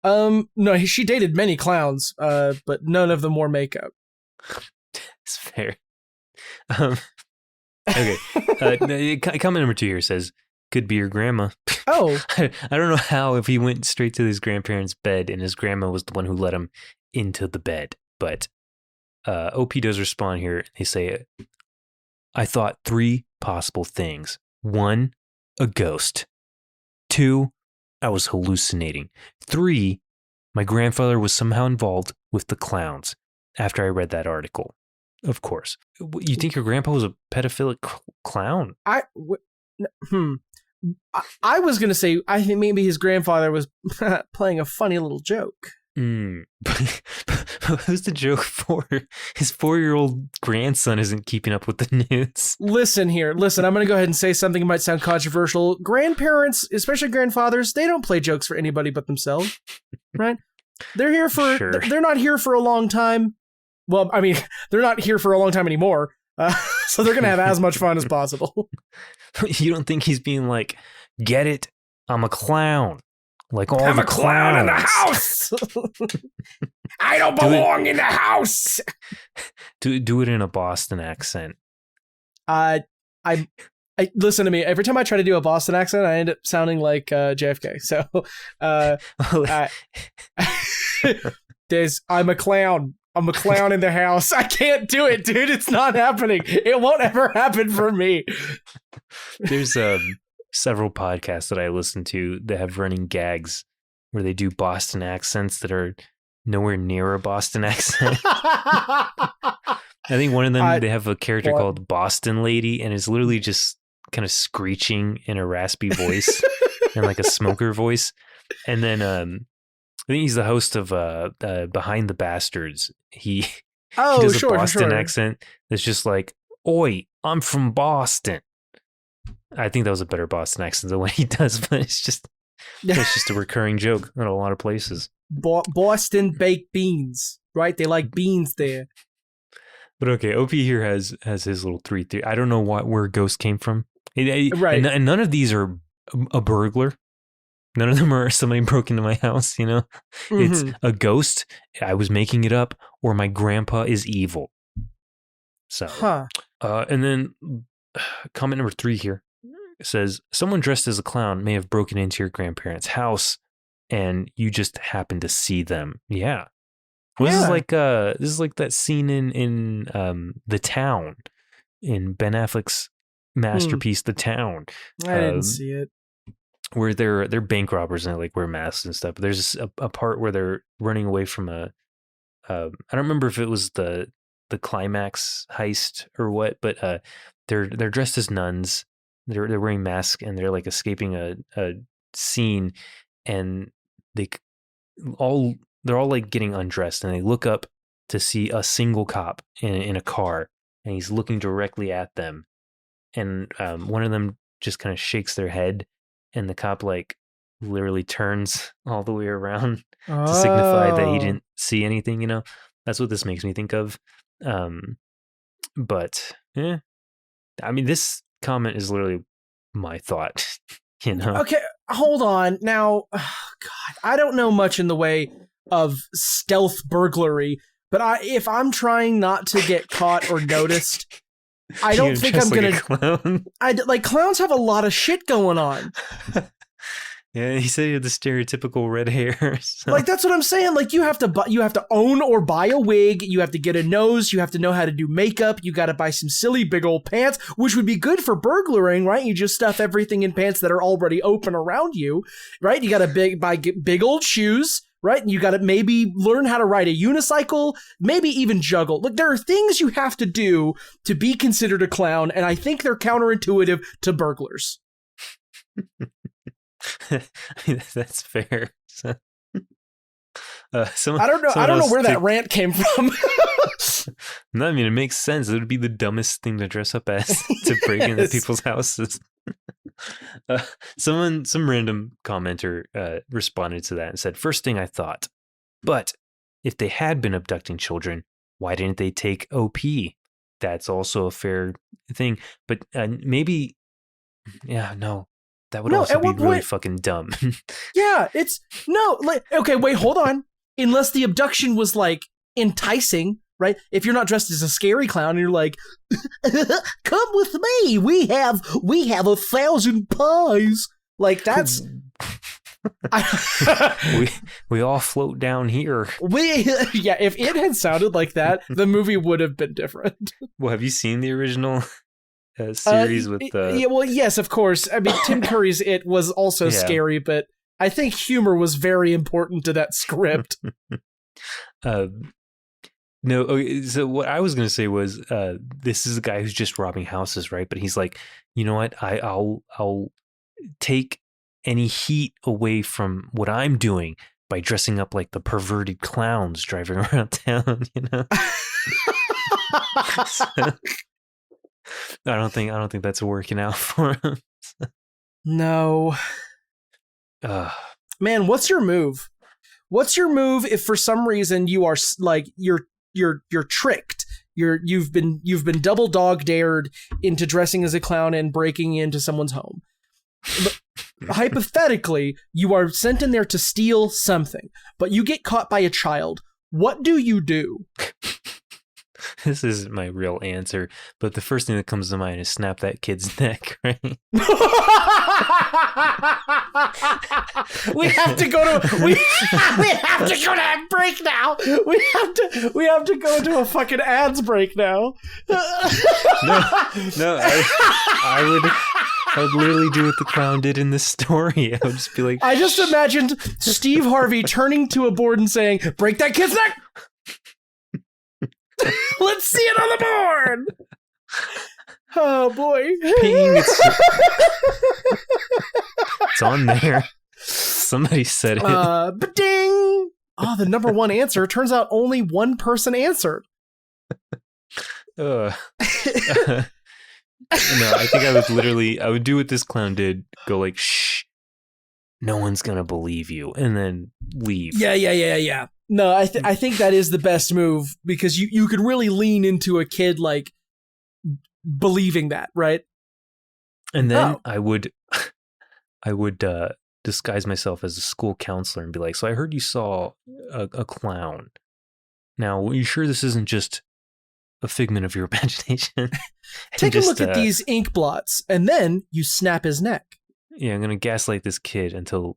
[SPEAKER 2] No, she dated many clowns, but none of them wore makeup.
[SPEAKER 3] It's fair. Okay. Comment number 2 here says, could be your grandma.
[SPEAKER 2] Oh.
[SPEAKER 3] I don't know how if he went straight to his grandparents' bed and his grandma was the one who let him into the bed. But OP does respond here. They say, I thought 3 possible things. 1, a ghost. 2, I was hallucinating. 3, my grandfather was somehow involved with the clowns after I read that article. Of course. You think your grandpa was a pedophilic clown?
[SPEAKER 2] I was going to say, I think maybe his grandfather was playing a funny little joke.
[SPEAKER 3] Who's the joke for? His 4-year-old grandson isn't keeping up with the news.
[SPEAKER 2] Listen, I'm going to go ahead and say something that might sound controversial. Grandparents, especially grandfathers, they don't play jokes for anybody but themselves, right? They're here for,
[SPEAKER 3] sure.
[SPEAKER 2] They're not here for a long time. Well, I mean, they're not here for a long time anymore. So they're going to have as much fun as possible.
[SPEAKER 3] You don't think he's being like, get it? I'm a clown. Like all
[SPEAKER 2] I'm
[SPEAKER 3] the
[SPEAKER 2] a clown in the house. I don't belong in the house.
[SPEAKER 3] Do it in a Boston accent.
[SPEAKER 2] I listen to me. Every time I try to do a Boston accent, I end up sounding like JFK. So, I'm a clown. I'm a clown in the house. I can't do it, dude. It's not happening. It won't ever happen for me.
[SPEAKER 3] There's several podcasts that I listen to that have running gags where they do Boston accents that are nowhere near a Boston accent. I think one of them, they have a character called Boston Lady, and it's literally just kind of screeching in a raspy voice and like a smoker voice. And then I think he's the host of Behind the Bastards. He does a Boston accent that's just like, oi, I'm from Boston. I think that was a better Boston accent than what he does, but it's just a recurring joke in a lot of places.
[SPEAKER 2] Boston baked beans. right? They like beans there.
[SPEAKER 3] But okay, OP here has his little 3 theory. I don't know where ghost came from.
[SPEAKER 2] Right.
[SPEAKER 3] And none of these are a burglar. None of them are somebody broke into my house, you know? It's a ghost. I was making it up, or my grandpa is evil. So, and then comment number 3 here says, someone dressed as a clown may have broken into your grandparents' house and you just happened to see them. Yeah. Well, this is like that scene in The Town, in Ben Affleck's masterpiece, The Town.
[SPEAKER 2] I didn't see it.
[SPEAKER 3] Where they're bank robbers and they like wear masks and stuff. But there's a part where they're running away from I don't remember if it was the climax heist or what, but they're dressed as nuns. They're wearing masks and they're like escaping a scene, and they're all like getting undressed, and they look up to see a single cop in a car, and he's looking directly at them, and one of them just kind of shakes their head, and the cop like literally turns all the way around to signify that he didn't see anything, you know? That's what this makes me think of. But yeah, I mean, this comment is literally my thought, you know?
[SPEAKER 2] Okay, hold on. Now, God, I don't know much in the way of stealth burglary, but if I'm trying not to get caught or noticed, I don't think I'm gonna. Clown. Clowns have a lot of shit going on.
[SPEAKER 3] Yeah, he said you had the stereotypical red hair. So.
[SPEAKER 2] Like, that's what I'm saying. Like, you have to own or buy a wig. You have to get a nose. You have to know how to do makeup. You got to buy some silly big old pants, which would be good for burglaring, right? You just stuff everything in pants that are already open around you, right? You got to buy big old shoes. Right? You got to maybe learn how to ride a unicycle, maybe even juggle. Look, there are things you have to do to be considered a clown, and I think they're counterintuitive to burglars.
[SPEAKER 3] That's fair.
[SPEAKER 2] I don't know where that rant came from.
[SPEAKER 3] No, I mean, it makes sense. It would be the dumbest thing to dress up as to break into people's houses. Some random commenter responded to that and said, first thing I thought, but if they had been abducting children, why didn't they take OP? That's also a fair thing. But maybe, no, that would also be really fucking dumb.
[SPEAKER 2] Yeah, okay, wait, hold on. Unless the abduction was like enticing, right? If you're not dressed as a scary clown and you're like, come with me, we have 1,000 pies. Like, that's...
[SPEAKER 3] we all float down here.
[SPEAKER 2] If it had sounded like that, the movie would have been different.
[SPEAKER 3] Well, have you seen the original series with the...
[SPEAKER 2] Yeah, well, yes, of course. I mean, Tim Curry's It was also scary, but I think humor was very important to that script.
[SPEAKER 3] No, okay, so what I was going to say was, this is a guy who's just robbing houses, right? But he's like, you know what? I'll take any heat away from what I'm doing by dressing up like the perverted clowns driving around town, you know? So, I don't think that's working out for him.
[SPEAKER 2] No. Man, what's your move? What's your move if for some reason you are like you're tricked? You've been double dog dared into dressing as a clown and breaking into someone's home. But hypothetically, you are sent in there to steal something, but you get caught by a child. What do you do?
[SPEAKER 3] This isn't my real answer, but the first thing that comes to mind is snap that kid's neck, right?
[SPEAKER 2] We have to go to a break now. We have to go to a fucking ads break now.
[SPEAKER 3] No, I would literally do what the clown did in this story. I would just be like,
[SPEAKER 2] I just imagined Steve Harvey turning to a board and saying, "Break that kid's neck." Let's see it on the board. Oh boy.
[SPEAKER 3] Ping. It's on there. Somebody said it.
[SPEAKER 2] Ba-ding. Oh, the number one answer. Turns out only one person answered.
[SPEAKER 3] No, I think I would do what this clown did. Go like, shh, no one's gonna believe you, and then leave.
[SPEAKER 2] Yeah. No, I think that is the best move because you could really lean into a kid like believing that, right?
[SPEAKER 3] And then I would disguise myself as a school counselor and be like, so I heard you saw a clown. Now, are you sure this isn't just a figment of your imagination?
[SPEAKER 2] Take a look at these ink blots, and then you snap his neck.
[SPEAKER 3] Yeah, I'm going to gaslight this kid until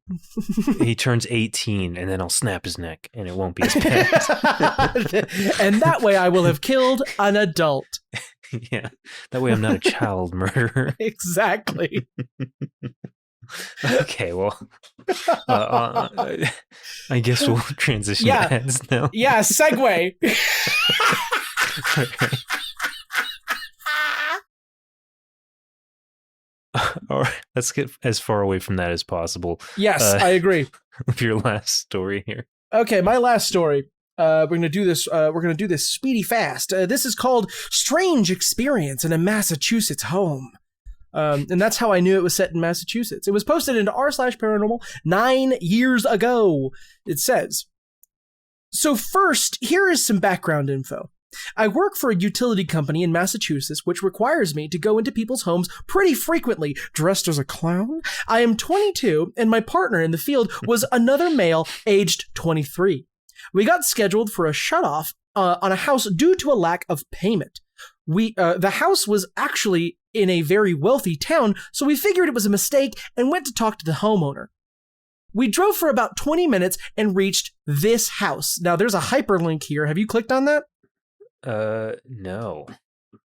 [SPEAKER 3] he turns 18, and then I'll snap his neck, and it won't be as bad.
[SPEAKER 2] And that way I will have killed an adult.
[SPEAKER 3] Yeah, that way I'm not a child murderer.
[SPEAKER 2] Exactly.
[SPEAKER 3] Okay, well, I guess we'll transition to ads now.
[SPEAKER 2] Yeah, segue.
[SPEAKER 3] All right, let's get as far away from that as possible.
[SPEAKER 2] Yes, I agree.
[SPEAKER 3] With your last story here.
[SPEAKER 2] Okay, my last story. We're gonna do this. We're gonna do this speedy fast. This is called "Strange Experience in a Massachusetts Home," and that's how I knew it was set in Massachusetts. It was posted into r/paranormal 9 years ago. It says, so first, here is some background info. I work for a utility company in Massachusetts, which requires me to go into people's homes pretty frequently, dressed as a clown. I am 22, and my partner in the field was another male, aged 23. We got scheduled for a shutoff on a house due to a lack of payment. The house was actually in a very wealthy town, so we figured it was a mistake and went to talk to the homeowner. We drove for about 20 minutes and reached this house. Now, there's a hyperlink here. Have you clicked on that?
[SPEAKER 3] No.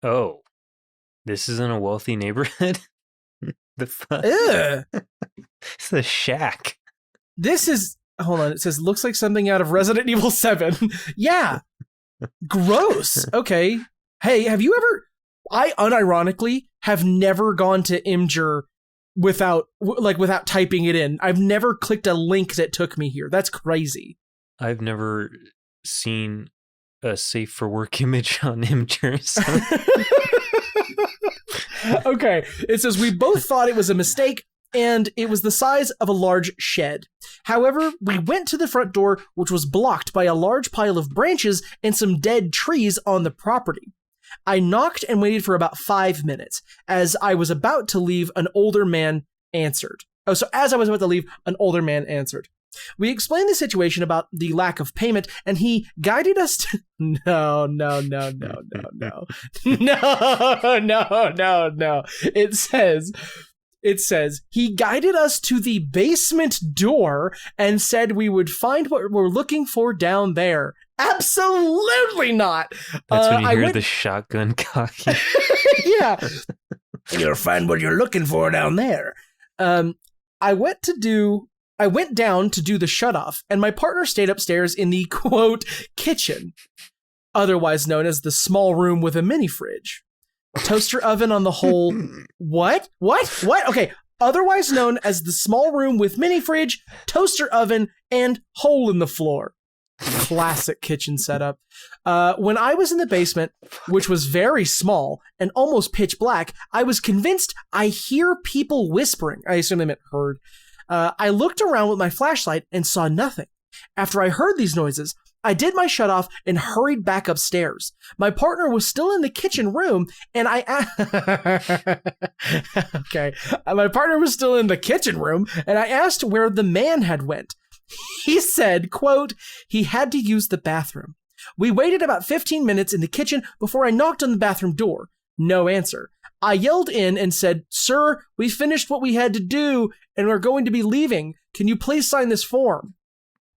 [SPEAKER 3] Oh, this is in a wealthy neighborhood? The fuck? It's a shack.
[SPEAKER 2] This is, hold on, it says, looks like something out of Resident Evil 7. Yeah. Gross. Okay. Hey, have you ever, I unironically have never gone to Imgur without typing it in. I've never clicked a link that took me here. That's crazy.
[SPEAKER 3] I've never seen a safe for work image on Imgur. So.
[SPEAKER 2] Okay. It says, we both thought it was a mistake and it was the size of a large shed. However, we went to the front door, which was blocked by a large pile of branches and some dead trees on the property. I knocked and waited for about 5 minutes. As I was about to leave, an older man answered. We explained the situation about the lack of payment, and he guided us to... No. It says, he guided us to the basement door and said we would find what we're looking for down there. Absolutely not.
[SPEAKER 3] That's when you hear the shotgun cocking.
[SPEAKER 2] Yeah. You'll find what you're looking for down there. I went down to do the shutoff, and my partner stayed upstairs in the, quote, kitchen, otherwise known as the small room with a mini fridge. Toaster oven on the whole... What? Okay, otherwise known as the small room with mini fridge, toaster oven, and hole in the floor. Classic kitchen setup. When I was in the basement, which was very small and almost pitch black, I was convinced I hear people whispering. I assume they meant heard. I looked around with my flashlight and saw nothing. After I heard these noises, I did my shutoff and hurried back upstairs. My partner was still in the kitchen room, and my partner was still in the kitchen room, and I asked where the man had went. He said, quote, he had to use the bathroom. We waited about 15 minutes in the kitchen before I knocked on the bathroom door. No answer. I yelled in and said, sir, we finished what we had to do, and we're going to be leaving. Can you please sign this form?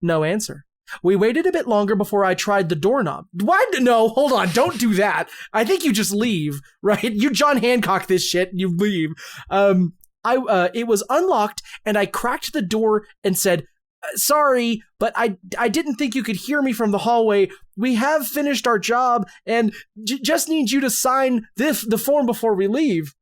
[SPEAKER 2] No answer. We waited a bit longer before I tried the doorknob. Why? No, hold on. Don't do that. I think you just leave, right? You John Hancock this shit and you leave. It was unlocked and I cracked the door and said, sorry, but I didn't think you could hear me from the hallway. We have finished our job and just need you to sign the form before we leave.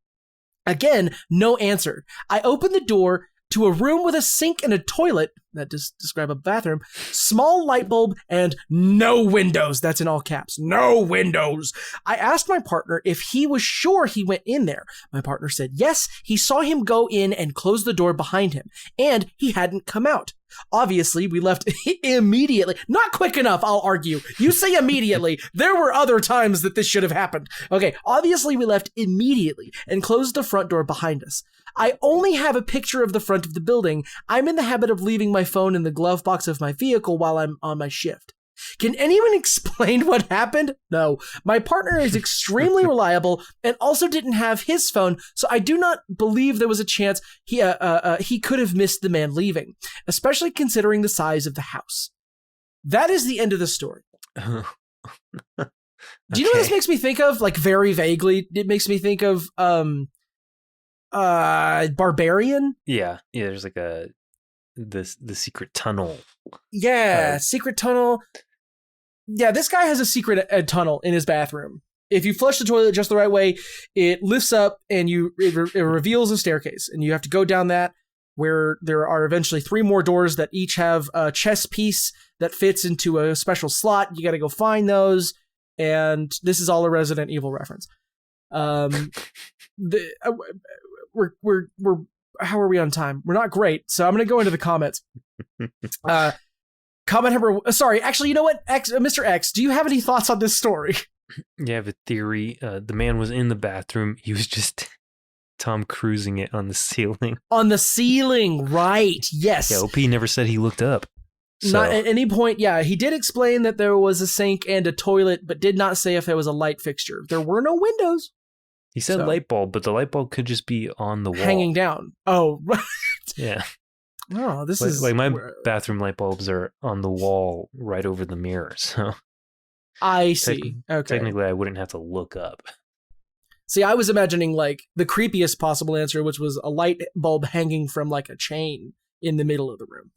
[SPEAKER 2] Again, no answer. I opened the door to a room with a sink and a toilet, that describe a bathroom, small light bulb, and no windows. That's in all caps. No windows. I asked my partner if he was sure he went in there. My partner said yes, he saw him go in and close the door behind him, and he hadn't come out. Obviously, we left immediately. Not quick enough, I'll argue. You say immediately. There were other times that this should have happened. Okay, obviously we left immediately and closed the front door behind us. I only have a picture of the front of the building. I'm in the habit of leaving my phone in the glove box of my vehicle while I'm on my shift. Can anyone explain what happened? No. My partner is extremely reliable and also didn't have his phone, so I do not believe there was a chance he could have missed the man leaving, especially considering the size of the house. That is the end of the story. Do you know what this makes me think of? Like, very vaguely, it makes me think of Barbarian.
[SPEAKER 3] Yeah, there's like the secret tunnel.
[SPEAKER 2] Yeah, secret tunnel. Yeah, this guy has a secret tunnel in his bathroom. If you flush the toilet just the right way, it lifts up and it reveals a staircase, and you have to go down that, where there are eventually 3 more doors that each have a chess piece that fits into a special slot. You got to go find those, and this is all a Resident Evil reference. We're how are we on time? We're not great, so I'm going to go into the comments. Comment number... Sorry, actually, you know what? Mr. X, do you have any thoughts on this story?
[SPEAKER 3] Yeah, I have a theory. The man was in the bathroom. He was just Tom Cruising it on the ceiling.
[SPEAKER 2] On the ceiling, right. Yes.
[SPEAKER 3] Yeah, OP never said he looked up. So.
[SPEAKER 2] Not at any point, yeah. He did explain that there was a sink and a toilet, but did not say if there was a light fixture. There were no windows.
[SPEAKER 3] He said light bulb, but the light bulb could just be on the wall.
[SPEAKER 2] Hanging down. Oh, right.
[SPEAKER 3] Yeah.
[SPEAKER 2] Oh, this is...
[SPEAKER 3] Like, my bathroom light bulbs are on the wall right over the mirror, so...
[SPEAKER 2] I see. Okay.
[SPEAKER 3] Technically, I wouldn't have to look up.
[SPEAKER 2] See, I was imagining, like, the creepiest possible answer, which was a light bulb hanging from, like, a chain in the middle of the room.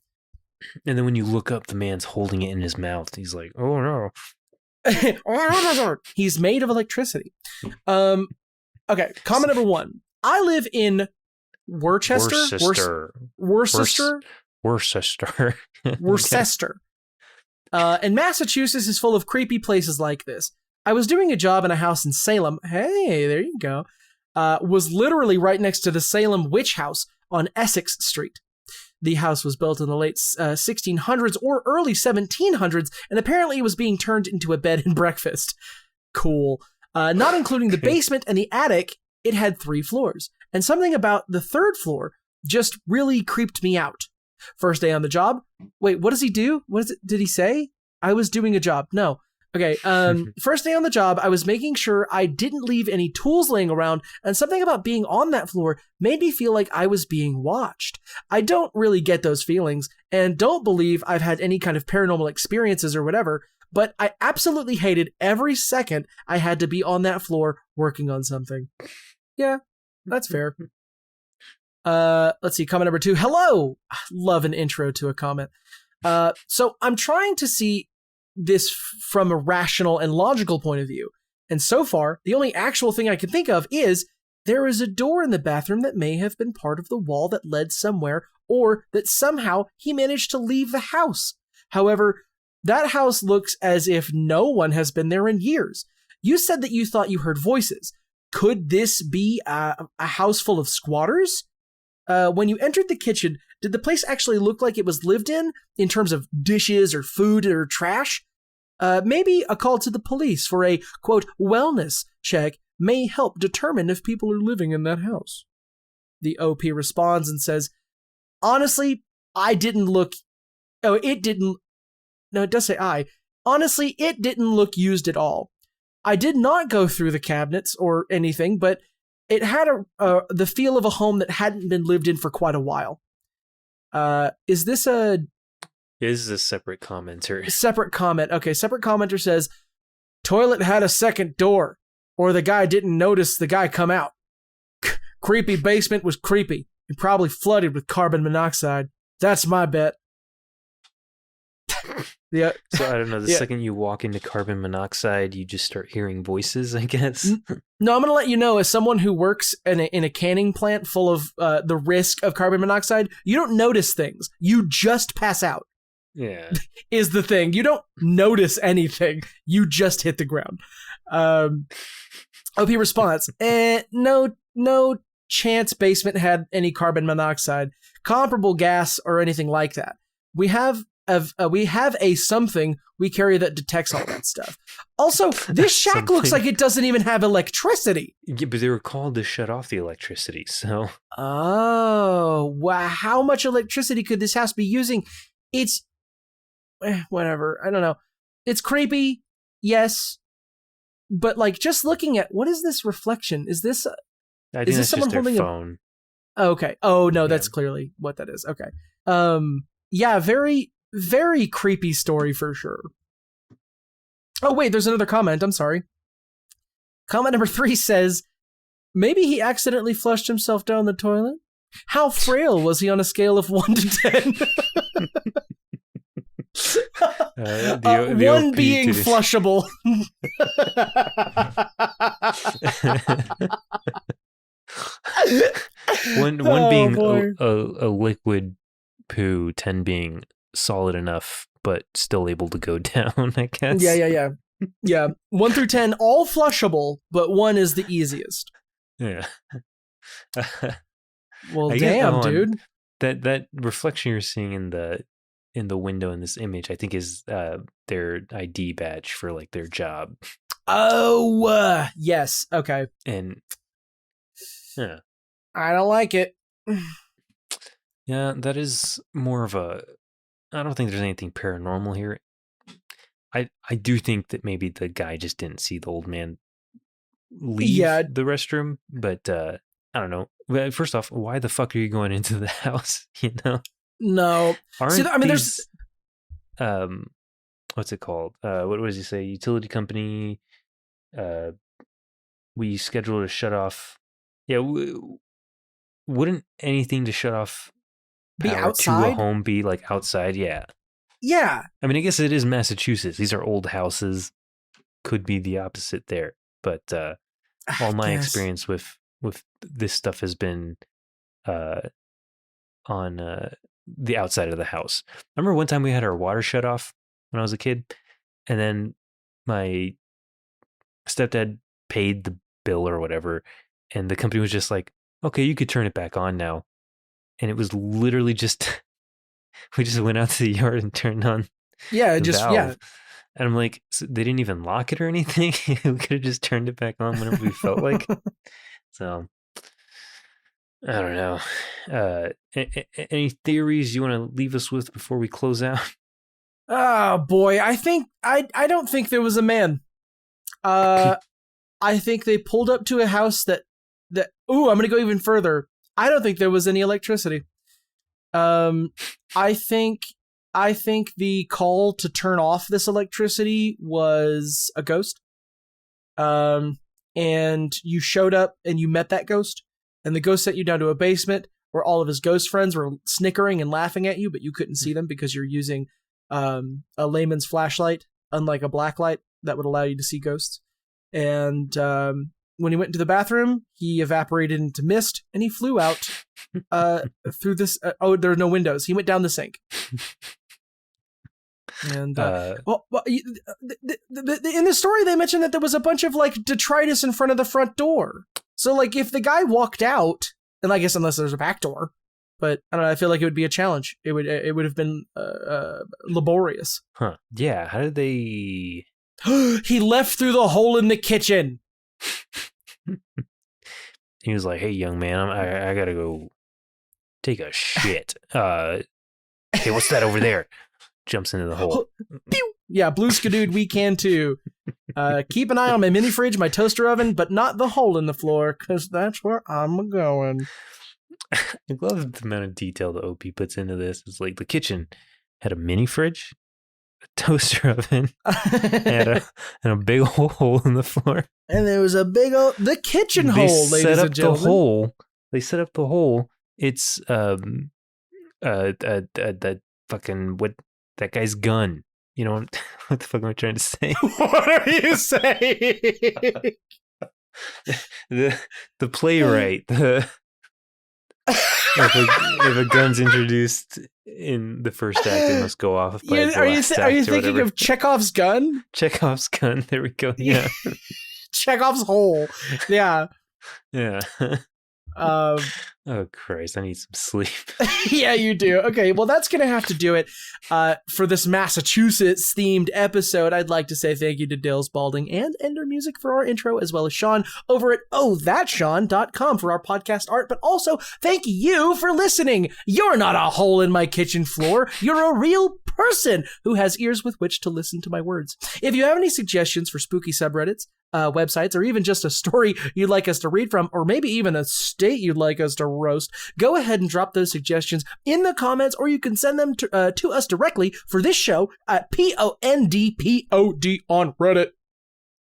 [SPEAKER 3] And then when you look up, the man's holding it in his mouth. He's like, oh, no.
[SPEAKER 2] He's made of electricity. Okay, comment number 1. I live in Worcester. And Massachusetts is full of creepy places like this. I was doing a job in a house in Salem. Hey, there you go. Was literally right next to the Salem Witch House on Essex Street. The house was built in the late 1600s or early 1700s, and apparently it was being turned into a bed and breakfast. Cool. Not including the basement and the attic, it had 3 floors. And something about the 3rd floor just really creeped me out. First day on the job. Wait, what does he do? What is it? Did he say? I was doing a job. No. Okay. First day on the job, I was making sure I didn't leave any tools laying around, and something about being on that floor made me feel like I was being watched. I don't really get those feelings, and don't believe I've had any kind of paranormal experiences or whatever, but I absolutely hated every second I had to be on that floor working on something. Yeah, that's fair. Let's see, comment number 2. Hello! I love an intro to a comment. So I'm trying to see this from a rational and logical point of view. And so far, the only actual thing I can think of is there is a door in the bathroom that may have been part of the wall that led somewhere, or that somehow he managed to leave the house. However, that house looks as if no one has been there in years. You said that you thought you heard voices. Could this be a house full of squatters? When you entered the kitchen, did the place actually look like it was lived in terms of dishes or food or trash? Maybe a call to the police for a, quote, wellness check may help determine if people are living in that house. The OP responds and says, honestly, it does say I. Honestly, it didn't look used at all. I did not go through the cabinets or anything, but it had the feel of a home that hadn't been lived in for quite a while. Is this a...
[SPEAKER 3] This is a separate commenter.
[SPEAKER 2] Separate comment. Okay, separate commenter says, toilet had a second door, or the guy didn't notice the guy come out. Creepy basement was creepy, and probably flooded with carbon monoxide. That's my bet. Yeah.
[SPEAKER 3] So I don't know, the second you walk into carbon monoxide, you just start hearing voices, I guess.
[SPEAKER 2] No, I'm going to let you know, as someone who works in a canning plant full of the risk of carbon monoxide, you don't notice things. You just pass out.
[SPEAKER 3] Yeah.
[SPEAKER 2] Is the thing. You don't notice anything. You just hit the ground. OP response, no chance basement had any carbon monoxide, comparable gas, or anything like that. We have a something we carry that detects all that stuff. Also, this shack looks like it doesn't even have electricity.
[SPEAKER 3] Yeah, but they were called to shut off the electricity, so...
[SPEAKER 2] Oh, wow. How much electricity could this house be using? It's... whatever. I don't know. It's creepy, yes. But, like, just looking at... What is this reflection? Is this...
[SPEAKER 3] I think that's someone just holding their phone.
[SPEAKER 2] Oh, okay. Oh, no, that's clearly what that is. Okay. Yeah, very, very creepy story for sure. Oh, wait, there's another comment. I'm sorry. Comment number 3 says, maybe he accidentally flushed himself down the toilet? How frail was he on a scale of 1 to 10? 1 being flushable.
[SPEAKER 3] one being a liquid poo, 10 being solid enough but still able to go down, I guess.
[SPEAKER 2] Yeah. 1 through 10 all flushable, but 1 is the easiest.
[SPEAKER 3] Yeah.
[SPEAKER 2] Well, damn, dude.
[SPEAKER 3] That reflection you're seeing in the window in this image, I think is their ID badge for like their job.
[SPEAKER 2] Oh, yes. Okay.
[SPEAKER 3] And yeah.
[SPEAKER 2] I don't like it.
[SPEAKER 3] Yeah, that is more of a... I don't think there's anything paranormal here. I do think that maybe the guy just didn't see the old man leave the restroom, but I don't know. First off, why the fuck are you going into the house? You know?
[SPEAKER 2] No.
[SPEAKER 3] There's what's it called? What does he say? Utility company. We scheduled a shut off. Yeah. Wouldn't anything to shut off
[SPEAKER 2] be outside
[SPEAKER 3] to a home be like outside? Yeah. I mean, I guess it is Massachusetts. These are old houses. Could be the opposite there, but all my experience with this stuff has been on the outside of the house. I remember one time we had our water shut off when I was a kid, and then my stepdad paid the bill or whatever, and the company was just like, okay, you could turn it back on now. And it was literally just, we just went out to the yard and turned on the valve. And I'm like, so they didn't even lock it or anything? We could have just turned it back on whenever we felt like. So, I don't know. Any theories you want to leave us with before we close out?
[SPEAKER 2] Oh, boy. I don't think there was a man. I think they pulled up to a house that I'm going to go even further. I don't think there was any electricity. I think the call to turn off this electricity was a ghost. And you showed up and you met that ghost, and the ghost sent you down to a basement where all of his ghost friends were snickering and laughing at you, but you couldn't see them because you're using a layman's flashlight, unlike a black light that would allow you to see ghosts. And when he went into the bathroom, he evaporated into mist, and he flew out through this. There are no windows. He went down the sink. And in the story, they mentioned that there was a bunch of like detritus in front of the front door. So like, if the guy walked out, and I guess unless there's a back door, but I don't know. I feel like it would be a challenge. It would have been laborious.
[SPEAKER 3] Huh? Yeah. How did they?
[SPEAKER 2] He left through the hole in the kitchen.
[SPEAKER 3] He was like, "Hey, young man, I gotta go take a shit. Hey, what's that over there?" Jumps into the hole.
[SPEAKER 2] Yeah, Blue Skadood, we can too. Keep an eye on my mini fridge, my toaster oven, but not the hole in the floor, because that's where I'm going.
[SPEAKER 3] I love the amount of detail the OP puts into this. It's like the kitchen had a mini fridge, a toaster oven, and a big hole in the floor.
[SPEAKER 2] And there was a big old the kitchen hole, ladies and gentlemen.
[SPEAKER 3] They set up the hole. It's that fucking what that guy's gun. You know what the fuck am I trying to say?
[SPEAKER 2] What are you saying?
[SPEAKER 3] the playwright. If a gun's introduced in the first act, it must go off. By
[SPEAKER 2] are you thinking of Chekhov's gun?
[SPEAKER 3] Chekhov's gun. There we go. Yeah.
[SPEAKER 2] Chekhov's hole. Yeah.
[SPEAKER 3] Yeah. Oh, Christ. I need some sleep.
[SPEAKER 2] Yeah, you do. Okay, well, that's going to have to do it for this Massachusetts-themed episode. I'd like to say thank you to Dale Spalding and Ender Music for our intro, as well as Sean over at OhThatSean.com for our podcast art. But also, thank you for listening. You're not a hole in my kitchen floor. You're a real person who has ears with which to listen to my words. If you have any suggestions for spooky subreddits, websites, or even just a story you'd like us to read from, or maybe even a state you'd like us to roast, go ahead and drop those suggestions in the comments, or you can send them to us directly for this show at PONDPOD on Reddit.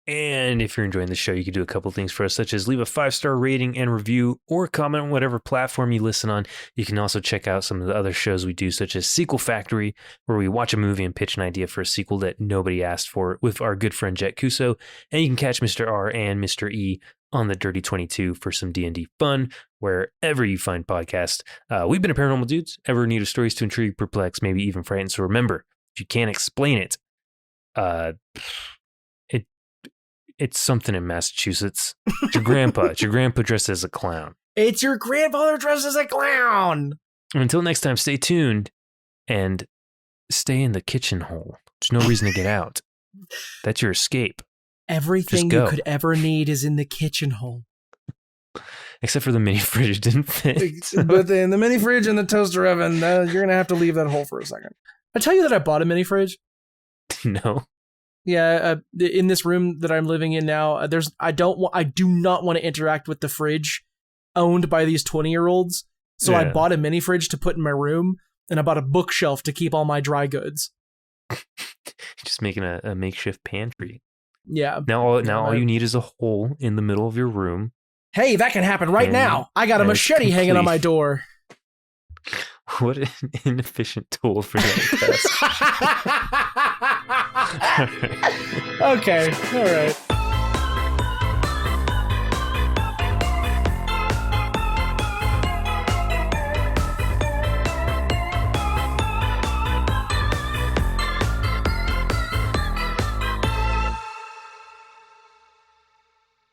[SPEAKER 3] And if you're enjoying the show, you can do a couple things for us, such as leave a 5-star rating and review, or comment on whatever platform you listen on. You can also check out some of the other shows we do, such as Sequel Factory, where we watch a movie and pitch an idea for a sequel that nobody asked for with our good friend Jet Kuso. And you can catch Mr. R and Mr. E on the Dirty 22 for some D&D fun, wherever you find podcasts. We've been a Paranormal Dudes, ever in need of stories to intrigue, perplex, maybe even frighten. So remember, if you can't explain it, it's something in Massachusetts. It's your grandpa. It's your grandpa dressed as a clown.
[SPEAKER 2] It's your grandfather dressed as a clown.
[SPEAKER 3] Until next time, stay tuned and stay in the kitchen hole. There's no reason to get out. That's your escape.
[SPEAKER 2] Everything you could ever need is in the kitchen hole.
[SPEAKER 3] Except for the mini fridge, it didn't fit.
[SPEAKER 2] But in the mini fridge and the toaster oven, you're going to have to leave that hole for a second. I tell you that I bought a mini fridge?
[SPEAKER 3] No.
[SPEAKER 2] Yeah, in this room that I'm living in now, I do not want to interact with the fridge owned by these 20-year-olds. So I bought a mini fridge to put in my room, and I bought a bookshelf to keep all my dry goods.
[SPEAKER 3] Just making a makeshift pantry.
[SPEAKER 2] Yeah.
[SPEAKER 3] Now all you need is a hole in the middle of your room.
[SPEAKER 2] Hey, that can happen right now. I got a machete hanging on my door.
[SPEAKER 3] What an inefficient tool for that test.
[SPEAKER 2] Okay, all right.